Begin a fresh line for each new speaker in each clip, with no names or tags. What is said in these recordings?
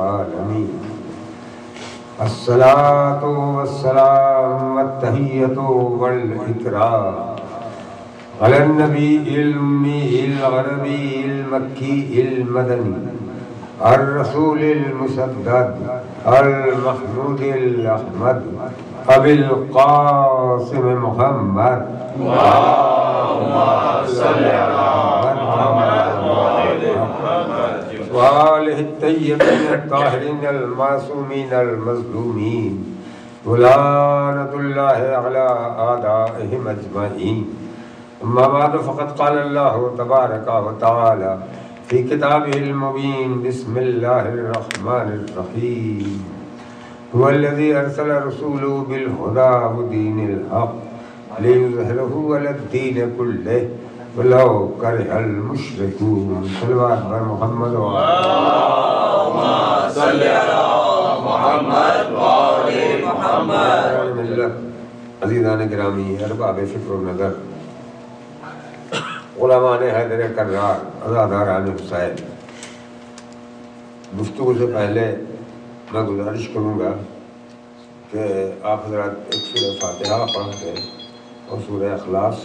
العالمين الصلاة والسلام والتحية والإكرام على النبي الأمي العربي المكي المدني الرسول المسدد المحمود الأحمد أبي القاسم محمد
اللهم صل على محمد
وآله الطيبين الطاهرين المعصومين المظلومين ولعنة الله على أعدائهم أجمعين. أما بعد فقد قال الله تبارك وتعالى في كتابه المبين بسم الله الرحمن الرحيم هو الذي أرسل رسوله بالهدى ودين الحق ليظهره على الدين كله ولو كره المشركون. صلوات بر محمد
اللهم صل على محمد وآل محمد.
ملت عزیزان گرامی، ارباب فکر و نظر، علماء حیدر کرار، عزاداران حسین، گفتگو سے پہلے میں گزارش کروں گا کہ آپ حضرات ایک سورہ فاتحہ پڑھ کے اور سورہ اخلاص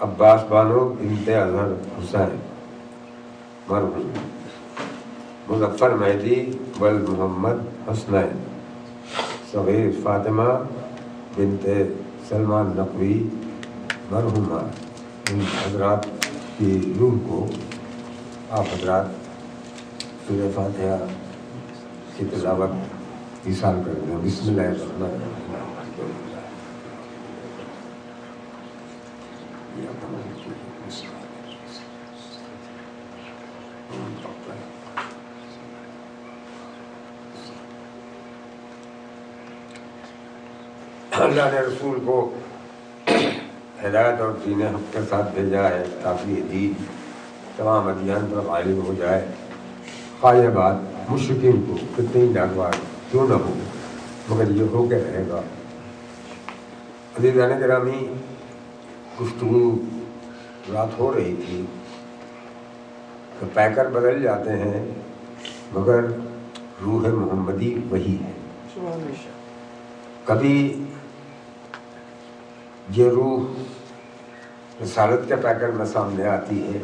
عباس بانو بنت اظہر حسین مرحوم مظفر مہدی ولد محمد حسنین صغیر فاطمہ بنت سلمان نقوی مرحومہ، ان حضرات کی روح کو آپ حضرات سورہ فاتحہ کی تلاوت ایصال کر دیں. بسم اللہ الرحمن الرحیم. اللہ نے رسول کو ہدایت اور دین حق کے ساتھ بھیجا ہے تاکہ یہ دین تمام ادیان پر غالب ہو جائے. خواہ یہ بات مشرکین کو کتنی ناگوار کیوں نہ ہو مگر یہ ہو کے رہے گا. عزیزان گرامی، گفتگو رات ہو رہی تھی کہ پیکر بدل جاتے ہیں مگر روح محمدی وہی ہے. کبھی یہ روح رسالت کے پیکر میں سامنے آتی ہے،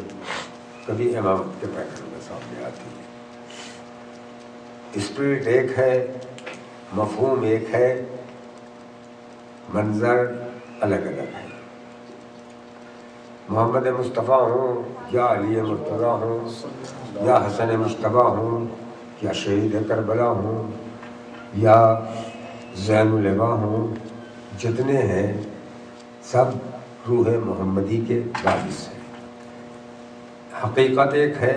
کبھی امامت کے پیکر میں سامنے آتی ہے. اسپرٹ ایک ہے، مفہوم ایک ہے، منظر الگ الگ ہے. محمد مصطفیٰ ہوں یا علی مرتضیٰ ہوں یا حسن مشتبہ ہوں یا شہید کربلا ہوں یا زین العبا ہوں، جتنے ہیں سب روح محمدی کے وارث ہیں. حقیقت ایک ہے،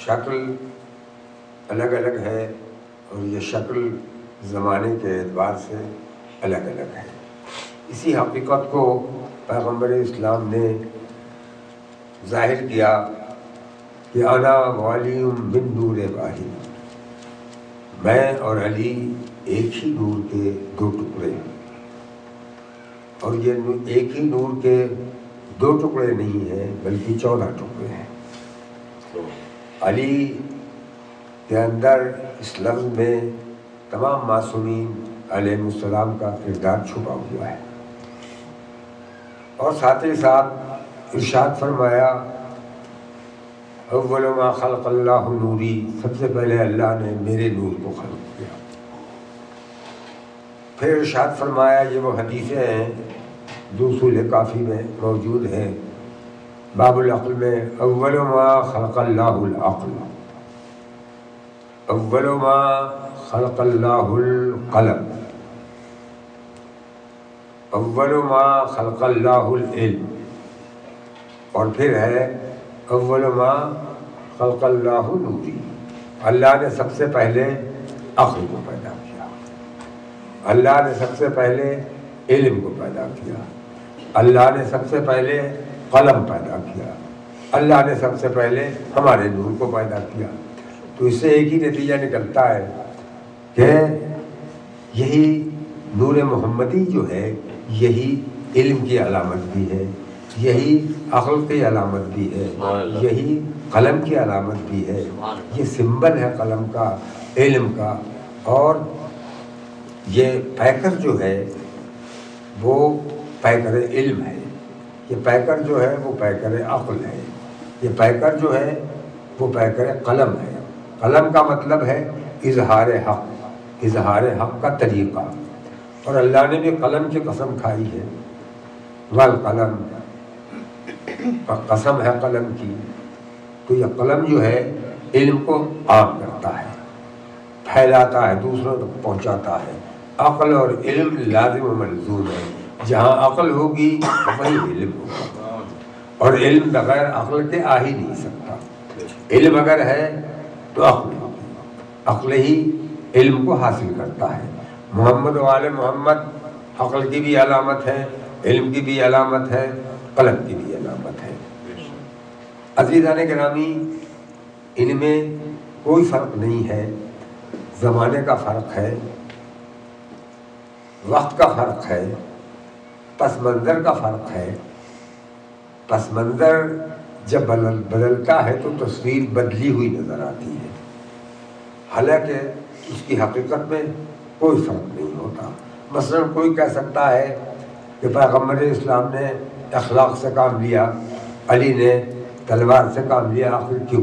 شکل الگ الگ ہے اور یہ شکل زمانے کے اعتبار سے الگ الگ ہے. اسی حقیقت کو پیغمبر اسلام نے ظاہر کیا کہ انا والی من نور واحد، میں اور علی ایک ہی نور کے دو ٹکڑے ہیں. اور یہ ایک ہی نور کے دو ٹکڑے نہیں ہیں بلکہ 14 ٹکڑے ہیں. علی کے اندر اس لفظ میں تمام معصومین علیہ السلام کا کردار چھپا ہوا ہے. اور ساتھ ہی ساتھ ارشاد فرمایا اول ما خلق اللہ نوری، سب سے پہلے اللہ نے میرے نور کو خلق کیا. پھر ارشاد فرمایا، یہ وہ حدیثیں ہیں جو اصول کافی میں موجود ہیں، باب العقل میں، اول ما خلق اللہ العقل، اول ما خلق اللہ القلم، اول ما خلق اللہ العلم، اور پھر ہے اول ما خلق اللہ نوری. اللہ نے سب سے پہلے عقل کو پیدا کیا، اللہ نے سب سے پہلے علم کو پیدا کیا، اللہ نے سب سے پہلے قلم پیدا کیا، اللہ نے سب سے پہلے ہمارے نور کو پیدا کیا. تو اس سے ایک ہی نتیجہ نکلتا ہے کہ یہی نور محمدی جو ہے یہی علم کی علامت بھی ہے، یہی عقل کی علامت بھی ہے، یہی قلم کی علامت بھی ہے، یہ سمبل ہے قلم کا، علم کا. اور یہ پیکر جو ہے وہ پیکر علم ہے، یہ پیکر جو ہے وہ پیکر عقل ہے، یہ پیکر جو ہے وہ پیکر قلم ہے. قلم کا مطلب ہے اظہار حق، اظہار حق کا طریقہ. اور اللہ نے بھی قلم کی قسم کھائی ہے، والقلم، قسم ہے قلم کی. تو یہ قلم جو ہے علم کو عام کرتا ہے، پھیلاتا ہے، دوسروں تک پہنچاتا ہے. عقل اور علم لازم و ملزوم ہے، جہاں عقل ہوگی وہیں علم ہوگا، اور علم بغیر عقل کے آ ہی نہیں سکتا. علم اگر ہے تو عقل ہوگی، عقل ہی علم کو حاصل کرتا ہے. محمد و آل محمد عقل کی بھی علامت ہے، علم کی بھی علامت ہے، قلم کی بھی علامت ہے. عزیزان گرامی، ان میں کوئی فرق نہیں ہے. زمانے کا فرق ہے، وقت کا فرق ہے، پس منظر کا فرق ہے. پس منظر جب بدلتا ہے تو تصویر بدلی ہوئی نظر آتی ہے، حالانکہ اس کی حقیقت میں کوئی فرق نہیں ہوتا. مثلا کوئی کہہ سکتا ہے کہ پیغمبر اسلام نے اخلاق سے کام لیا، علی نے تلوار سے کام لیا. آخر کیوں؟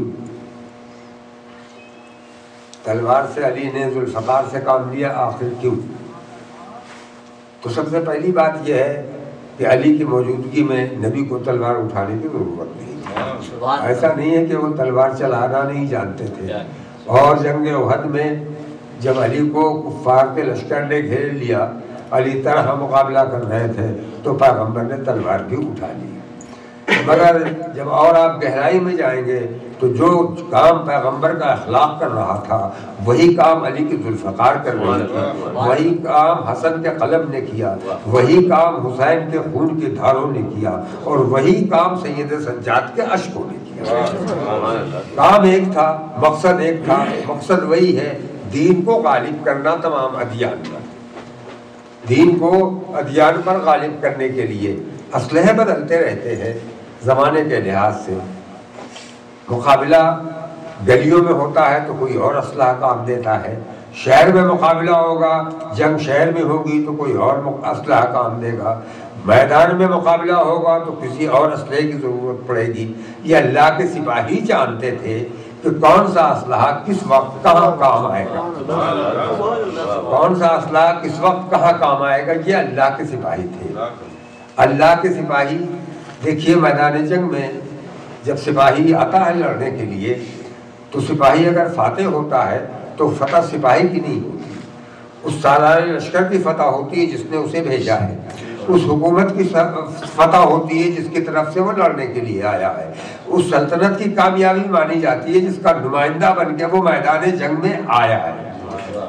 تلوار سے علی نے ذوالفقار سے کام لیا، آخر کیوں؟ تو سب سے پہلی بات یہ ہے کہ علی کی موجودگی میں نبی کو تلوار اٹھانے کی ضرورت نہیں ہے. ایسا نہیں ہے کہ وہ تلوار چلانا نہیں جانتے تھے. اور جنگ احد میں جب علی کو کفار کے لشکر نے گھیر لیا، علی طرح مقابلہ کر رہے تھے، تو پیغمبر نے تلوار بھی اٹھا لی. مگر جب اور آپ گہرائی میں جائیں گے تو جو کام پیغمبر کا اخلاق کر رہا تھا وہی کام علی کی ذوالفقار کر رہی تھی، وہی کام حسن کے قلم نے کیا، وہی کام حسین کے خون کی دھاروں نے کیا، اور وہی کام سید سجاد کے اشکوں نے کیا. کام ایک تھا، مقصد ایک تھا. مقصد وہی ہے، دین کو غالب کرنا تمام ادیان پر، دین کو ادیان پر غالب کرنے کے لیے. اسلحے بدلتے رہتے ہیں زمانے کے لحاظ سے. مقابلہ گلیوں میں ہوتا ہے تو کوئی اور اسلحہ کام دیتا ہے، شہر میں مقابلہ ہوگا، جنگ شہر میں ہوگی تو کوئی اور اسلحہ کام دے گا، میدان میں مقابلہ ہوگا تو کسی اور اسلحے کی ضرورت پڑے گی. یہ اللہ کے سپاہی جانتے تھے کہ کون سا اسلحہ کس وقت کہاں کام آئے گا، کون سا اسلحہ کس وقت کہاں کام آئے گا. یہ اللہ کے سپاہی تھے. اللہ کے سپاہی دیکھیے، میدان جنگ میں جب سپاہی آتا ہے لڑنے کے لیے تو سپاہی اگر فاتح ہوتا ہے تو فتح سپاہی کی نہیں ہوتی، اس سالار لشکر کی فتح ہوتی ہے جس نے اسے بھیجا ہے، اس حکومت کی فتح ہوتی ہے جس کی طرف سے وہ لڑنے کے لیے آیا ہے، اس سلطنت کی کامیابی مانی جاتی ہے جس کا نمائندہ بن کے وہ میدان جنگ میں آیا ہے.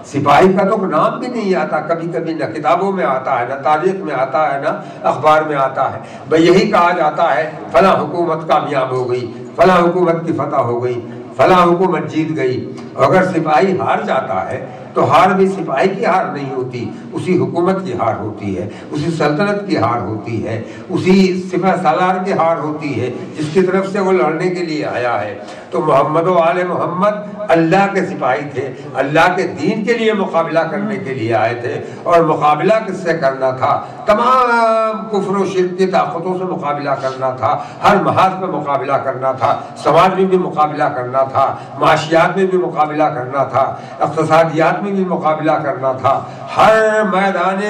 سپاہی کا تو نام بھی نہیں آتا، کبھی کبھی نہ کتابوں میں آتا ہے، نہ تاریخ میں آتا ہے، نہ اخبار میں آتا ہے. بھئی یہی کہا جاتا ہے فلاں حکومت کامیاب ہو گئی، فلاں حکومت کی فتح ہو گئی، فلاں حکومت جیت گئی. اگر سپاہی ہار جاتا ہے تو ہار بھی سپاہی کی ہار نہیں ہوتی، اسی حکومت کی ہار ہوتی ہے، اسی سلطنت کی ہار ہوتی ہے، اسی سپہ سالار کی ہار ہوتی ہے جس کی طرف سے وہ لڑنے کے لیے آیا ہے. تو محمد و آل محمد اللہ کے سپاہی تھے، اللہ کے دین کے لیے مقابلہ کرنے کے لیے آئے تھے. اور مقابلہ کس سے کرنا تھا؟ تمام کفر و شرک کی طاقتوں سے مقابلہ کرنا تھا، ہر محاذ میں مقابلہ کرنا تھا، سماج میں بھی مقابلہ کرنا تھا، معاشیات میں بھی مقابلہ کرنا تھا، اقتصادیات میں بھی مقابلہ کرنا تھا، ہر میدان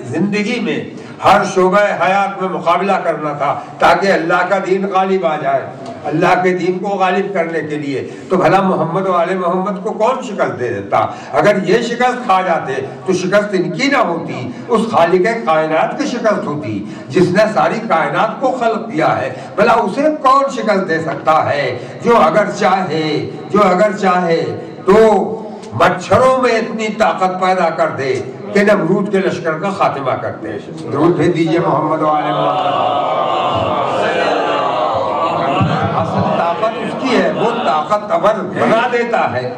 زندگی میں، ہر شعبہ حیات میں مقابلہ کرنا تھا تاکہ اللہ کا دین غالب آ جائے. اللہ کے دین کو غالب کرنے کے لیے تو بھلا محمد و آل محمد کو کون شکست دے دیتا؟ اگر یہ شکست کھا جاتے تو شکست ان کی نہ ہوتی، اس خالق کائنات کی شکست ہوتی جس نے ساری کائنات کو خلق کیا ہے. بھلا اسے کون شکست دے سکتا ہے جو اگر چاہے تو مچھروں میں اتنی طاقت پیدا کر دے کہ نمرود کے لشکر کا خاتمہ کر دے. درود بھیج دیجیے محمد و آل محمد. اصل طاقت اس کی ہے، وہ طاقت ابر بنا دیتا ہے،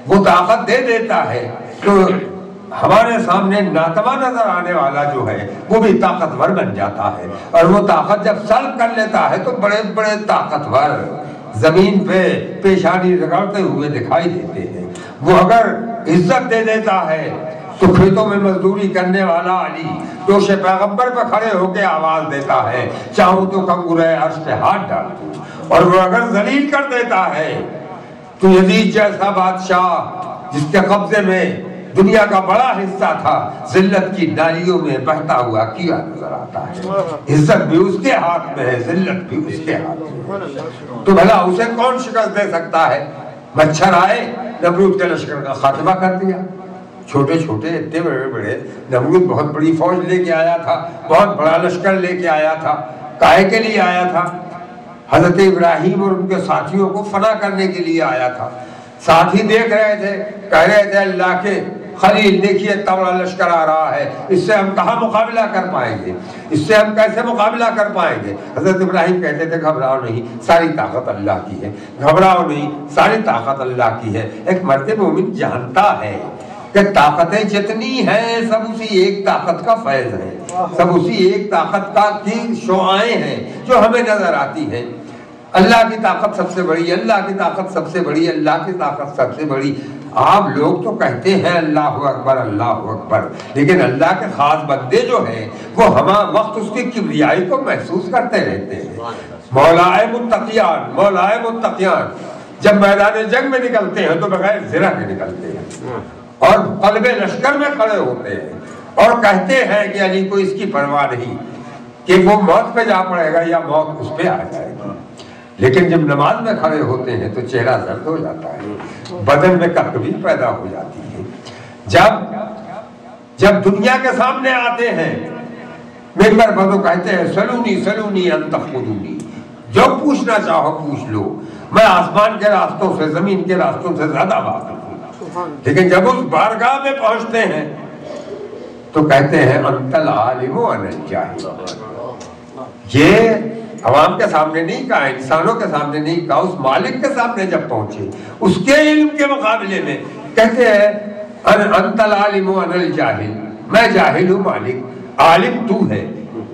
وہ طاقت دے دیتا ہے تو ہمارے سامنے ناتواں نظر آنے والا جو ہے وہ بھی طاقتور بن جاتا ہے. اور وہ طاقت جب سلب کر لیتا ہے تو بڑے بڑے طاقتور زمین پہ پیشانی رگڑتے ہوئے دکھائی دیتے ہیں۔ وہ اگر عزت دے دیتا ہے تو کھیتوں میں مزدوری کرنے والا علی دوش پیغمبر پہ کھڑے ہو کے آواز دیتا ہے، چاہوں تو کنگرے عرش پہ ہاتھ ڈال دوں۔ اور وہ اگر ذلیل کر دیتا ہے تو یزید جیسا بادشاہ جس کے قبضے میں دنیا کا بڑا حصہ تھا، ذلت کی نالیوں میں بہتا ہوا کیا نظر آتا ہے۔ عزت بھی اس کے ہاتھ میں ہے، ذلت بھی اس کے ہاتھ میں ہے، تو بھلا اسے کون شکست دے سکتا ہے؟ مچھر آئے، نمرود کے لشکر کا خاتمہ کر دیا۔ چھوٹے چھوٹے اتنے بڑے بڑے، نمرود بہت بڑی فوج لے کے آیا تھا، بہت بڑا لشکر لے کے آیا تھا۔ کاہے کے لیے آیا تھا؟ حضرت ابراہیم اور ان کے ساتھیوں کو فنا کرنے کے لیے آیا تھا۔ ساتھی دیکھ رہے تھے، کہہ رہے تھے اللہ کے خلیل دیکھیے اتنا بڑا لشکر آ رہا ہے، اس سے ہم کہاں مقابلہ کر پائیں گے، اس سے ہم کیسے مقابلہ کر پائیں گے؟ حضرت ابراہیم کہتے تھے گھبراؤ نہیں، ساری طاقت اللہ کی ہے، گھبراؤ نہیں، ساری طاقت اللہ کی ہے۔ ایک مرد مومن جانتا ہے کہ طاقتیں جتنی ہیں سب اسی ایک طاقت کا فیض ہے، سب اسی ایک طاقت کا کی شعائیں ہیں جو ہمیں نظر آتی ہیں۔ اللہ کی طاقت سب سے بڑی، اللہ کی طاقت سب سے بڑی، اللہ کی طاقت سب سے بڑی۔ آپ لوگ تو کہتے ہیں اللہ اکبر اللہ اکبر، لیکن اللہ کے خاص بندے جو ہیں وہ ہم وقت اس کی کبریائی کو محسوس کرتے رہتے ہیں۔ مولائے متقیان، مولائے متقیان جب میدان جنگ میں نکلتے ہیں تو بغیر زرہ کے نکلتے ہیں اور قلب لشکر میں کھڑے ہوتے ہیں اور کہتے ہیں کہ علی کو اس کی پرواہ نہیں کہ وہ موت پہ جا پڑے گا یا موت اس پہ آ جائے گی، لیکن جب نماز میں کھڑے ہوتے ہیں تو چہرہ زرد ہو جاتا ہے، بدن میں ککبی پیدا ہو جاتی ہے۔ جب دنیا کے سامنے آتے ہیں ممبر پر تو کہتے ہیں سلونی سلونی ان تخذونی، جو پوچھنا چاہو پوچھ لو، میں آسمان کے راستوں سے زمین کے راستوں سے زیادہ واقف ہوں۔ لیکن جب اس بارگاہ میں پہنچتے ہیں تو کہتے ہیں انت العالم وانا الجاہل۔ یہ عوام کے سامنے نہیں کہا، انسانوں کے سامنے نہیں کہا، اس مالک کے سامنے جب پہنچے اس کے علم کے مقابلے میں کہتے ہیں انت العالم وانا الجاہل، میں جاہل ہوں مالک، عالم تو ہے۔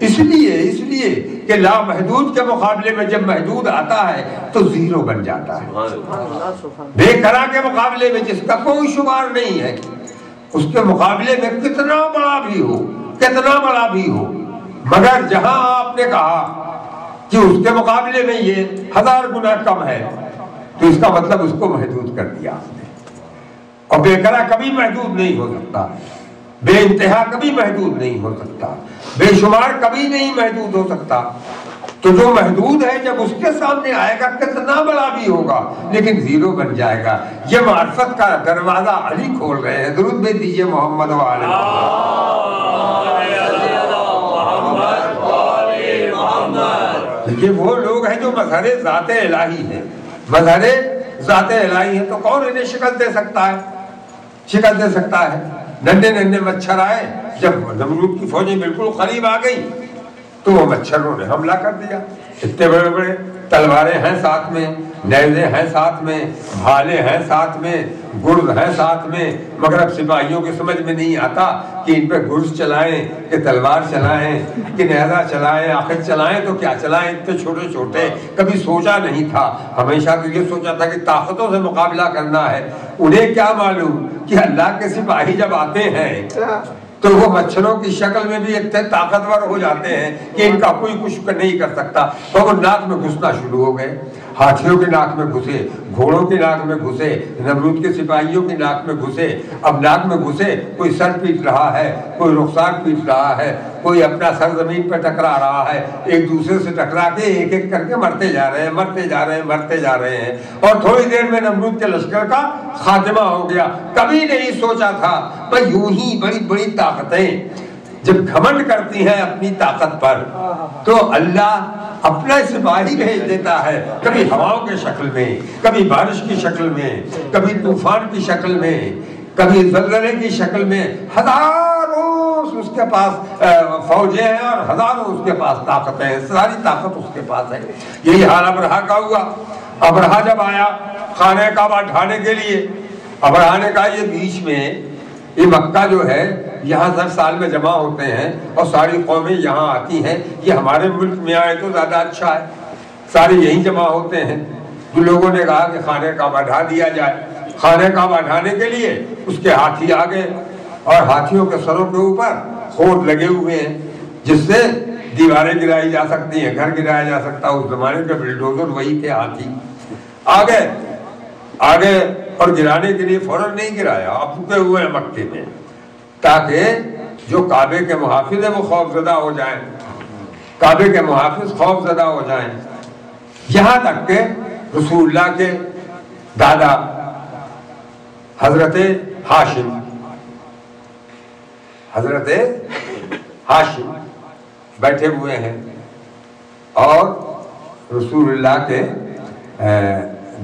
اس لیے کہ لامحدود کے مقابلے میں جب محدود آتا ہے تو زیرو بن جاتا ہے۔ بے قرار کے مقابلے میں جس کا کوئی شمار نہیں ہے، اس کے مقابلے میں کتنا بڑا بھی ہو، مگر جہاں آپ نے کہا کہ اس کے مقابلے میں یہ 1000 گنا کم ہے تو اس کا مطلب اس کو محدود کر دیا آپ نے۔ اور بے قرار کبھی محدود نہیں ہو سکتا، بے انتہا کبھی محدود نہیں ہو سکتا، بے شمار کبھی نہیں محدود ہو سکتا۔ تو جو محدود ہے جب اس کے سامنے آئے گا کتنا بڑا بھی ہوگا لیکن زیرو بن جائے گا۔ یہ معرفت کا دروازہ علی کھول رہے ہیں۔ درود بھیج دیجیے محمد و آل محمد۔ یہ وہ لوگ ہیں جو مظہر ذات الہی ہیں، مظہر ذات الہی ہیں، تو کون انہیں شکست دے سکتا ہے؟ ننھے مچھر آئے، جب نمرود کی فوجیں بالکل قریب آ گئی تو وہ مچھروں نے حملہ کر دیا۔ اتنے بڑے بڑے تلواریں ہیں ساتھ میں، نیزے ہیں ساتھ میں، بھالے ہیں ساتھ میں، گرز ہیں ساتھ میں، مگر اب سپاہیوں کے سمجھ میں نہیں آتا کہ ان پہ گرز چلائیں کہ تلوار چلائیں کہ نیزہ چلائیں، آخر چلائیں تو کیا چلائیں، اتنے چھوٹے چھوٹے۔ کبھی سوچا نہیں تھا، ہمیشہ تو یہ سوچا تھا کہ طاقتوں سے مقابلہ کرنا ہے۔ انہیں کیا معلوم کہ اللہ کے سپاہی جب آتے ہیں تو وہ مچھروں کی شکل میں بھی اتنے طاقتور ہو جاتے ہیں کہ ان کا کوئی کچھ نہیں کر سکتا۔ تو وہ ناک میں گھسنا شروع ہو گئے، ہاتھیوں کی ناک میں گھسے، گھوڑوں کی ناک میں گھسے، نمرود کے سپاہیوں کی ناک میں گھسے۔ اب ناک میں گھسے، کوئی سر پیٹ رہا ہے، کوئی رخسار پیٹ رہا ہے، کوئی اپنا سر زمین پہ ٹکرا رہا ہے، ایک دوسرے سے ٹکرا کے ایک ایک کر کے مرتے جا رہے ہیں۔ اور تھوڑی دیر میں نمرود کے لشکر کا خاتمہ ہو گیا۔ کبھی نہیں سوچا تھا بھائی یوں ہی بڑی بڑی طاقتیں جب گھمنڈ کرتی ہیں اپنی طاقت پر تو اللہ اپنا سپاہی بھیج دیتا ہے، کبھی ہواؤں کی شکل میں، کبھی بارش کی شکل میں، کبھی طوفان کی شکل میں، کبھی زلزلے کی شکل میں۔ ہزاروں اس کے پاس فوجیں ہیں اور ہزاروں اس کے پاس طاقتیں ہیں، ساری طاقت اس کے پاس ہے۔ یہی حال ابرہا کا ہوا۔ ابرہا جب آیا خانہ کعبہ ڈھانے کے لیے، ابرہا نے کہا یہ بیچ میں یہ مکہ جو ہے یہاں 10 سال میں جمع ہوتے ہیں اور ساری قومیں یہاں آتی ہیں، یہ ہمارے ملک میں آئے تو زیادہ اچھا ہے، سارے یہیں جمع ہوتے ہیں۔ جو لوگوں نے کہا کہ خانہ کعبہ ڈھا دیا جائے. خانہ کعبہ ڈھانے کے لیے اس کے ہاتھی آ گئے اور ہاتھیوں کے سروں کے اوپر کھود لگے ہوئے ہیں جس سے دیواریں گرائی جا سکتی ہیں, گھر گرایا جا سکتا. اس زمانے کے بلڈوزر وہی تھے, ہاتھی آ گئے اور گرانے کے لیے فوراً نہیں گرایا, اب رکے ہوئے ہیں مکے میں تاکہ جو کعبے کے محافظ ہیں وہ خوف زدہ ہو جائیں, کعبے کے محافظ خوف زدہ ہو جائیں. یہاں تک کہ رسول اللہ کے دادا حضرت ہاشم بیٹھے ہوئے ہیں اور رسول اللہ کے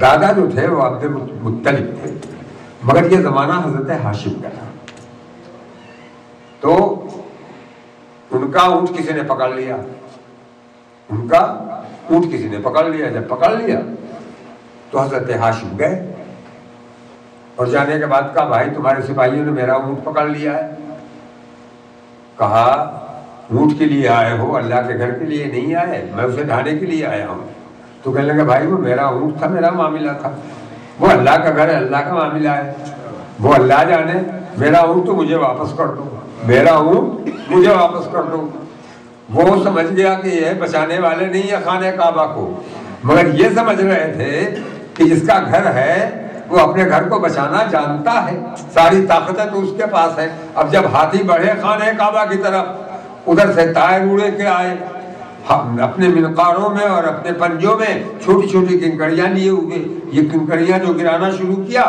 دادا جو تھے وہ عبد مطلب تھے, مگر یہ زمانہ حضرت ہاشم کا تھا. تو ان کا اونٹ کسی نے پکڑ لیا, جب پکڑ لیا تو حضرت ہاشم گئے اور جانے کے بعد کہا بھائی تمہارے سپاہیوں نے میرا اونٹ پکڑ لیا ہے. کہا اونٹ کے لیے آئے ہو, اللہ کے گھر کے لیے نہیں آئے, میں اسے ڈھانے کے لیے آیا ہوں. تو کہنے لگا بھائی وہ میرا اونٹ تھا, میرا معاملہ تھا, وہ اللہ کا گھر ہے, اللہ کا معاملہ ہے, وہ اللہ جانے, میرا اونٹ تو مجھے واپس کر دو, میرا اونٹ مجھے واپس کر دو. وہ سمجھ گیا کہ یہ بچانے والے نہیں ہیں خانہ کعبہ کو, مگر یہ سمجھ رہے تھے کہ جس کا گھر ہے وہ اپنے گھر کو بچانا جانتا ہے, ساری طاقتیں تو اس کے پاس ہے. اب جب ہاتھی بڑھے خانہ کعبہ کی طرف, ادھر سے طائر اڑے کے آئے, اپنے منقاروں میں اور اپنے پنجوں میں چھوٹی چھوٹی کنکریاں لیے ہوئے. یہ کنکریاں جو گرانا شروع کیا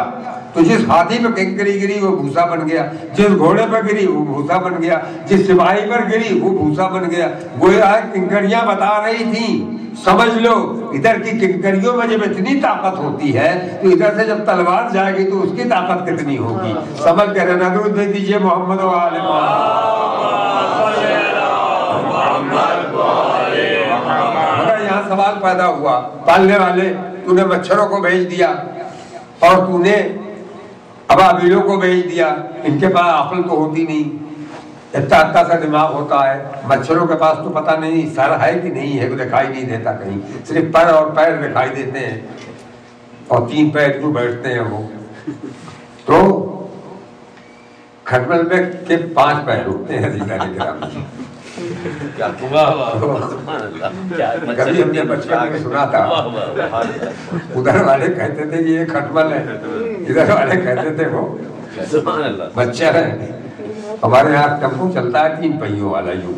تو جس ہاتھی پہ کنکری گری وہ بھوسا بن گیا, جس گھوڑے پہ گری وہ بھوسا بن گیا, جس سپاہی پر گری وہ بھوسا بن گیا. گویا کنکریاں بتا رہی تھیں سمجھ لو ادھر کی کنکریوں میں جب اتنی طاقت ہوتی ہے تو ادھر سے جب تلوار جائے گی تو اس کی طاقت کتنی ہوگی. سمجھ کر رہنا درود بھیج دیجیے محمد و آل مگر یہاں سوال پیدا ہوا, پالنے والے تو نے مچھروں کو بھیج دیا اور تو نے ابابیلوں کو بھیج دیا, ان کے پاس عقل تو ہوتی نہیں, اتنا سا دماغ ہوتا ہے, مچھروں کے پاس تو پتہ نہیں سر ہے کہ نہیں ہے, دکھائی نہیں دیتا کہیں, صرف پر اور پیر دکھائی دیتے ہیں اور 3 پیر کیوں بیٹھتے ہیں وہ. تو کھٹمل میں کے 5 پیر ہوتے ہیں عزیزان کرام. کبھی ہم نے بچپن میں سنا تھا, ادھر والے کہتے تھے یہ کھٹمل ہے, ادھر والے کہتے تھے وہ بچہ ہے. ہمارے یہاں ٹیمپو چلتا ہے 3 پہیوں والا یوں.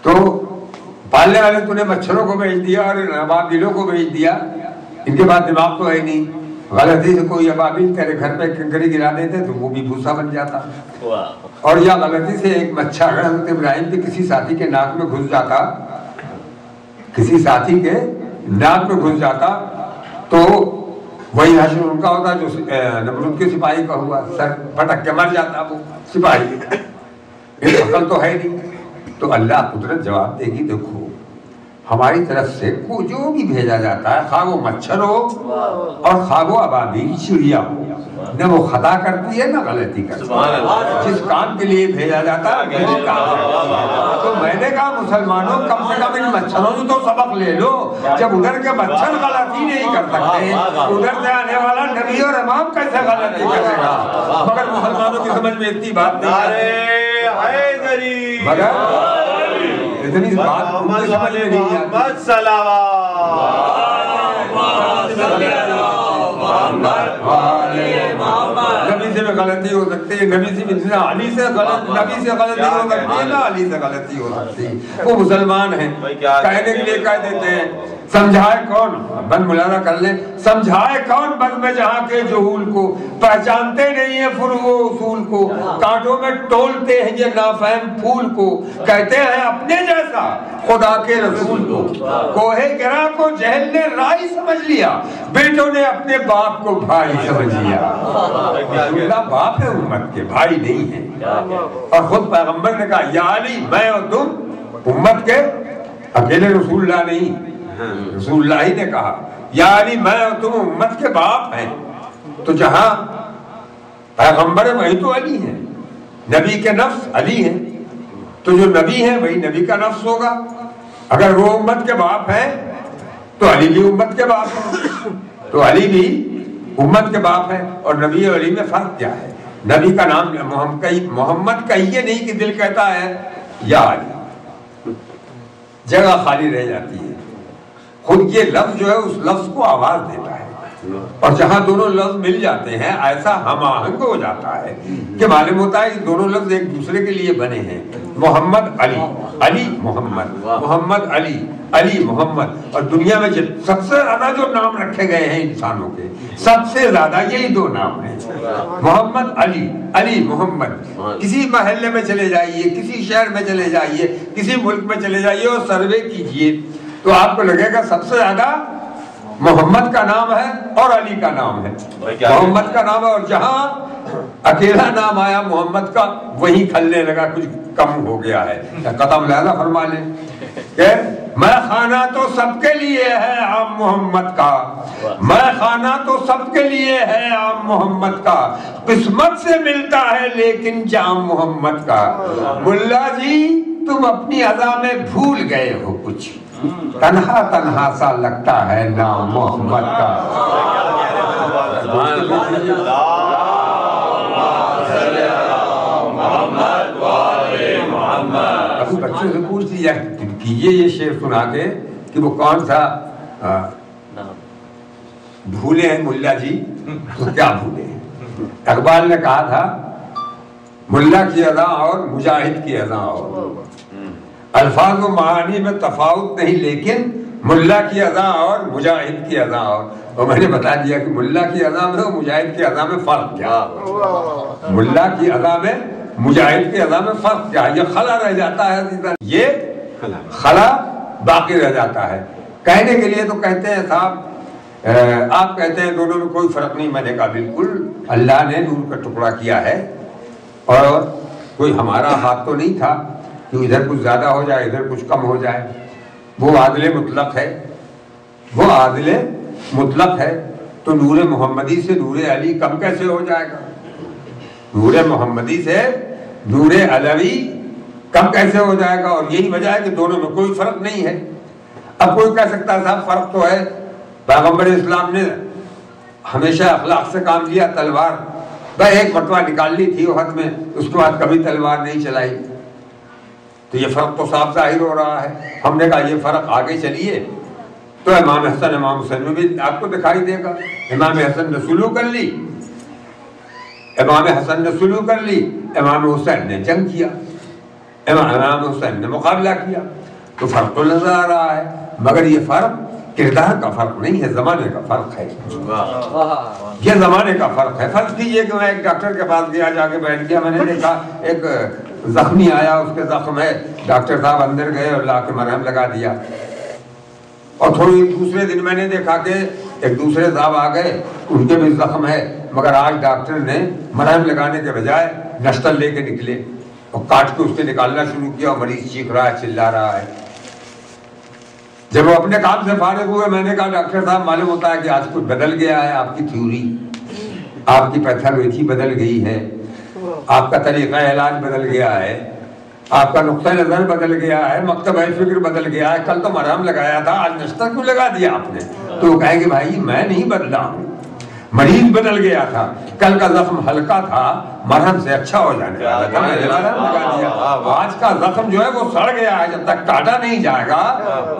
تو پالنے والے تو نے مچھروں کو بھیج دیا اور ابابیلوں کو بھیج دیا, ان کے بعد دماغ تو ہے نہیں. غلطی سے کوئی ابابیل تیرے گھر پہ کنکری گرا دیتے تو وہ بھی بھوسا بن جاتا, اور یا غلطی سے ایک مچھر حضرت ابراہیم کے کسی ساتھی کے ناک میں گھس جاتا, کسی ساتھی کے ناک میں گھس جاتا تو وہی حشر ان کا ہوتا جو نمرود کے سپاہی کا ہوا, سر پھٹک کے مر جاتا وہ سپاہی. یہ عقل تو ہے نہیں. تو اللہ قدرت جواب دے گی دیکھو ہماری طرف سے جو بھی بھیجا جاتا ہے, خواہ وہ مچھر ہو اور خواہ وہ ابابیل چڑیا ہو, نہ وہ خطا کرتی ہے نہ غلطی کرتی ہے. جس کام کے لیے بھیجا جاتا ہے وہی کام ہے. تو میں نے کہا مسلمانوں کم سے کم ان مچھروں سے تو سبق لے لو. جب ادھر کے مچھر غلطی نہیں کر سکتے, ادھر سے آنے والا نبی اور امام کیسے غلطی کرے گا. مگر مسلمانوں کی سمجھ میں اتنی بات نہیں, مگر اتنی بات سمجھ میں نہیں آتی. نبی سے غلطی ہو سکتی ہے, نبی سے علی سے نبی سے غلطی ہو سکتی ہے نہ علی سے غلطی ہو سکتی ہے. وہ مسلمان ہیں, کہنے کے لیے کہہ دیتے ہیں سمجھائے کون, بند ملانا کر لیں, سمجھائے کون بند میں جہاں کے جہول کو, پہچانتے نہیں ہیں فروع و اصول کو, کانٹوں میں تولتے ہیں یہ نافہم پھول کو, کہتے ہیں اپنے جیسا خدا کے رسول کو. کوہ گرا کو جہل نے رائی سمجھ لیا, بیٹوں نے اپنے باپ کو بھائی سمجھ لیا. رسول اللہ باپ ہے امت کے, بھائی نہیں ہے. اور خود پیغمبر نے کہا یا علی میں اور تم امت کے, اکیلے رسول اللہ نہیں, رسول اللہ ہی نے کہا یا علی میں اور تم امت کے باپ ہیں. تو جہاں پیغمبر ہے وہی تو علی ہے, نبی کے نفس علی ہے, تو جو نبی ہے وہی نبی کا نفس ہوگا. اگر وہ امت کے باپ ہیں تو علی بھی امت کے باپ ہے، تو علی بھی امت کے باپ ہے. اور نبی اور علی میں فرق کیا ہے؟ نبی کا نام محمد کہیے نہیں کہ دل کہتا ہے یا علی، جگہ خالی رہ جاتی ہے. خود یہ لفظ جو ہے اس لفظ کو آواز دیتا ہے، اور جہاں دونوں لفظ مل جاتے ہیں ایسا ہم آہنگ ہو جاتا ہے کہ معلوم ہوتا ہے کہ دونوں لفظ ایک دوسرے کے لیے بنے ہیں. محمد علی، علی محمد، محمد علی، علی محمد. اور دنیا میں سب سے زیادہ جو نام رکھے گئے ہیں انسانوں کے، سب سے زیادہ یہی دو نام ہیں، محمد علی، علی محمد. کسی محلے میں چلے جائیے، کسی شہر میں چلے جائیے، کسی ملک میں چلے جائیے اور سروے کیجئے تو آپ کو لگے گا سب سے زیادہ محمد کا نام ہے اور علی کا نام ہے. محمد کا نام ہے، اور جہاں اکیلا نام آیا محمد کا وہیں کھلنے لگا، کچھ کم ہو گیا ہے. قدم لہذا فرما لیں کہ میں خانہ تو سب کے لیے ہے عام محمد کا، میں خانہ تو سب کے لیے ہے عام محمد کا، قسمت سے ملتا ہے لیکن جام محمد کا. ملا جی تم اپنی ادا میں بھول گئے ہو کچھ، تنہا تنہا سا لگتا ہے نام محمد کا. ابھی بچوں سے پوچھ لیا کیجیے یہ شعر سنا کے کہ وہ کون سا بھولے ہیں ملا جی، تو کیا بھولے ہیں. اقبال نے کہا تھا ملا کی ادا اور مجاہد کی ادا اور، الفاظ و معانی میں تفاوت نہیں لیکن ملا کی ادا اور مجاہد کی ادا اور میں نے بتا دیا کہ ملا کی ادا میں اور مجاہد کی ادا میں فرق کیا. ملا کی ادا میں مجاہد کی ادا میں فرق کیا؟ یہ خلا رہ جاتا ہے، یہ خلا باقی رہ جاتا ہے. کہنے کے لیے تو کہتے ہیں صاحب آپ کہتے ہیں دونوں میں کوئی فرق نہیں. میں نے کہا بالکل، اللہ نے نور کا ٹکڑا کیا ہے اور کوئی ہمارا ہاتھ تو نہیں تھا کہ ادھر کچھ زیادہ ہو جائے ادھر کچھ کم ہو جائے. وہ عادل مطلق ہے، وہ عادل مطلق ہے. تو نور محمدی سے نور علی کم کیسے ہو جائے گا؟ نور محمدی سے نور علوی کم کیسے ہو جائے گا؟ اور یہی وجہ ہے کہ دونوں میں کوئی فرق نہیں ہے. اب کوئی کہہ سکتا ہے صاحب فرق تو ہے، پیغمبر اسلام نے ہمیشہ اخلاق سے کام لیا، تلوار بھائی ایک مرتبہ نکال لی تھی احد میں، اس کے بعد کبھی تلوار نہیں چلائی. تو یہ فرق تو صاف ظاہر ہو رہا ہے. ہم نے کہا یہ فرق آگے چلیے تو امام حسن امام حسین میں بھی آپ کو دکھائی دے گا. امام حسن نے سلو کر لی، امام حسن نے سلو کر لی، امام حسین نے جنگ کیا، امام حسین نے مقابلہ کیا. تو فرق تو نظر آ رہا ہے، مگر یہ فرق کردار کا فرق نہیں ہے، زمانے کا فرق ہے. یہ زمانے کا فرق ہے. فرض کیجئے کہ میں ایک ڈاکٹر کے پاس گیا، جا کے بیٹھ گیا، میں نے دیکھا ایک زخمی آیا، اس کے زخم ہے، ڈاکٹر صاحب اندر گئے اور لا کے مرہم لگا دیا. اور تھوڑی دوسرے دن میں نے دیکھا کہ ایک دوسرے صاحب آ گئے، ان کے بھی زخم ہے، مگر آج ڈاکٹر نے مرہم لگانے کے بجائے نشتر لے کے نکلے اور کاٹ کے اس کے نکالنا شروع کیا اور مریض چیخ رہا ہے، چلا رہا ہے. جب وہ اپنے کام سے فارغ ہوئے میں نے کہا ڈاکٹر صاحب معلوم ہوتا ہے کہ آج کچھ بدل گیا ہے، آپ کی تھیوری، آپ کی پیتھولوجی بدل گئی ہے، آپ کا طریقہ علاج بدل گیا ہے، آپ کا نقطہ نظر بدل گیا ہے، مکتبہ فکر بدل گیا ہے. کل تو مرہم لگایا تھا، آج نشتر کیوں لگا دیا آپ نے؟ تو وہ کہے کہ بھائی میں نہیں بدلا ہوں، مریض بدل گیا تھا. کل کا زخم ہلکا تھا، مرہم سے اچھا ہو جانے والا تھا، میں نے مرہم لگا دیا. آج کا زخم جو ہے وہ سڑ گیا ہے، جب تک کاٹا نہیں جائے گا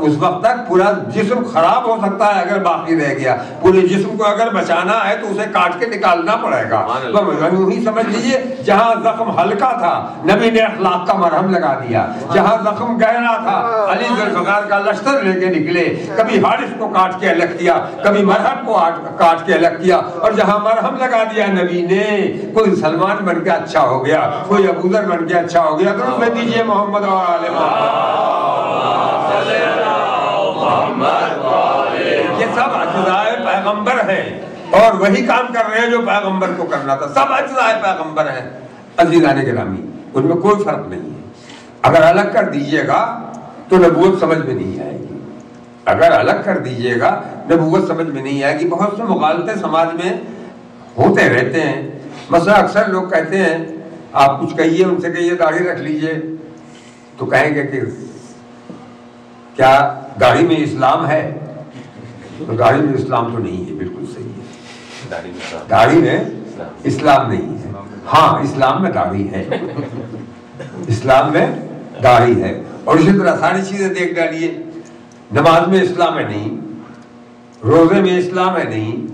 اس وقت تک پورا جسم خراب ہو سکتا ہے. اگر باقی رہ گیا پورے جسم کو اگر بچانا ہے تو اسے کاٹ کے نکالنا پڑے گا. تو یوں سمجھ لیجیے جہاں زخم ہلکا تھا نبی نے اخلاق کا مرہم لگا دیا، جہاں زخم گہرا تھا علی ذوالفقار کا لشکر لے کے نکلے، کبھی حارث کو کاٹ کے الگ کیا، کبھی مرہم کو کاٹ کے الگ کیا. اور جہاں مرہم لگا دیا نبی نے، کوئی سلمان بن کے اچھا ہو گیا، کوئی ابو ذر بن کے اچھا ہو گیا. تو میں دیجئے محمد و آل محمد. یہ سب اجزائے پیغمبر ہیں اور وہی کام کر رہے ہیں جو پیغمبر کو کرنا تھا. سب اجزائے پیغمبر ہیں عزیزان گرامی، ان میں کوئی فرق نہیں ہے. اگر الگ کر دیجئے گا تو نبوت سمجھ میں نہیں آئے گی، اگر الگ کر دیجئے گا نبوت سمجھ میں نہیں آئے گی. بہت سے مغالطے سماج میں ہوتے رہتے ہیں. مثلا اکثر لوگ کہتے ہیں آپ کچھ کہیے، ان سے کہیے داڑھی رکھ لیجئے، تو کہیں گے کہ کیا داڑھی میں اسلام ہے؟ تو داڑھی میں اسلام تو نہیں ہے، بالکل صحیح ہے، داڑھی میں اسلام نہیں ہے۔ ہاں اسلام میں داڑھی ہے، اسلام میں داڑھی ہے، اور اسی طرح ساری چیزیں دیکھ ڈالیے، نماز میں اسلام ہے نہیں، روزے میں اسلام ہے نہیں،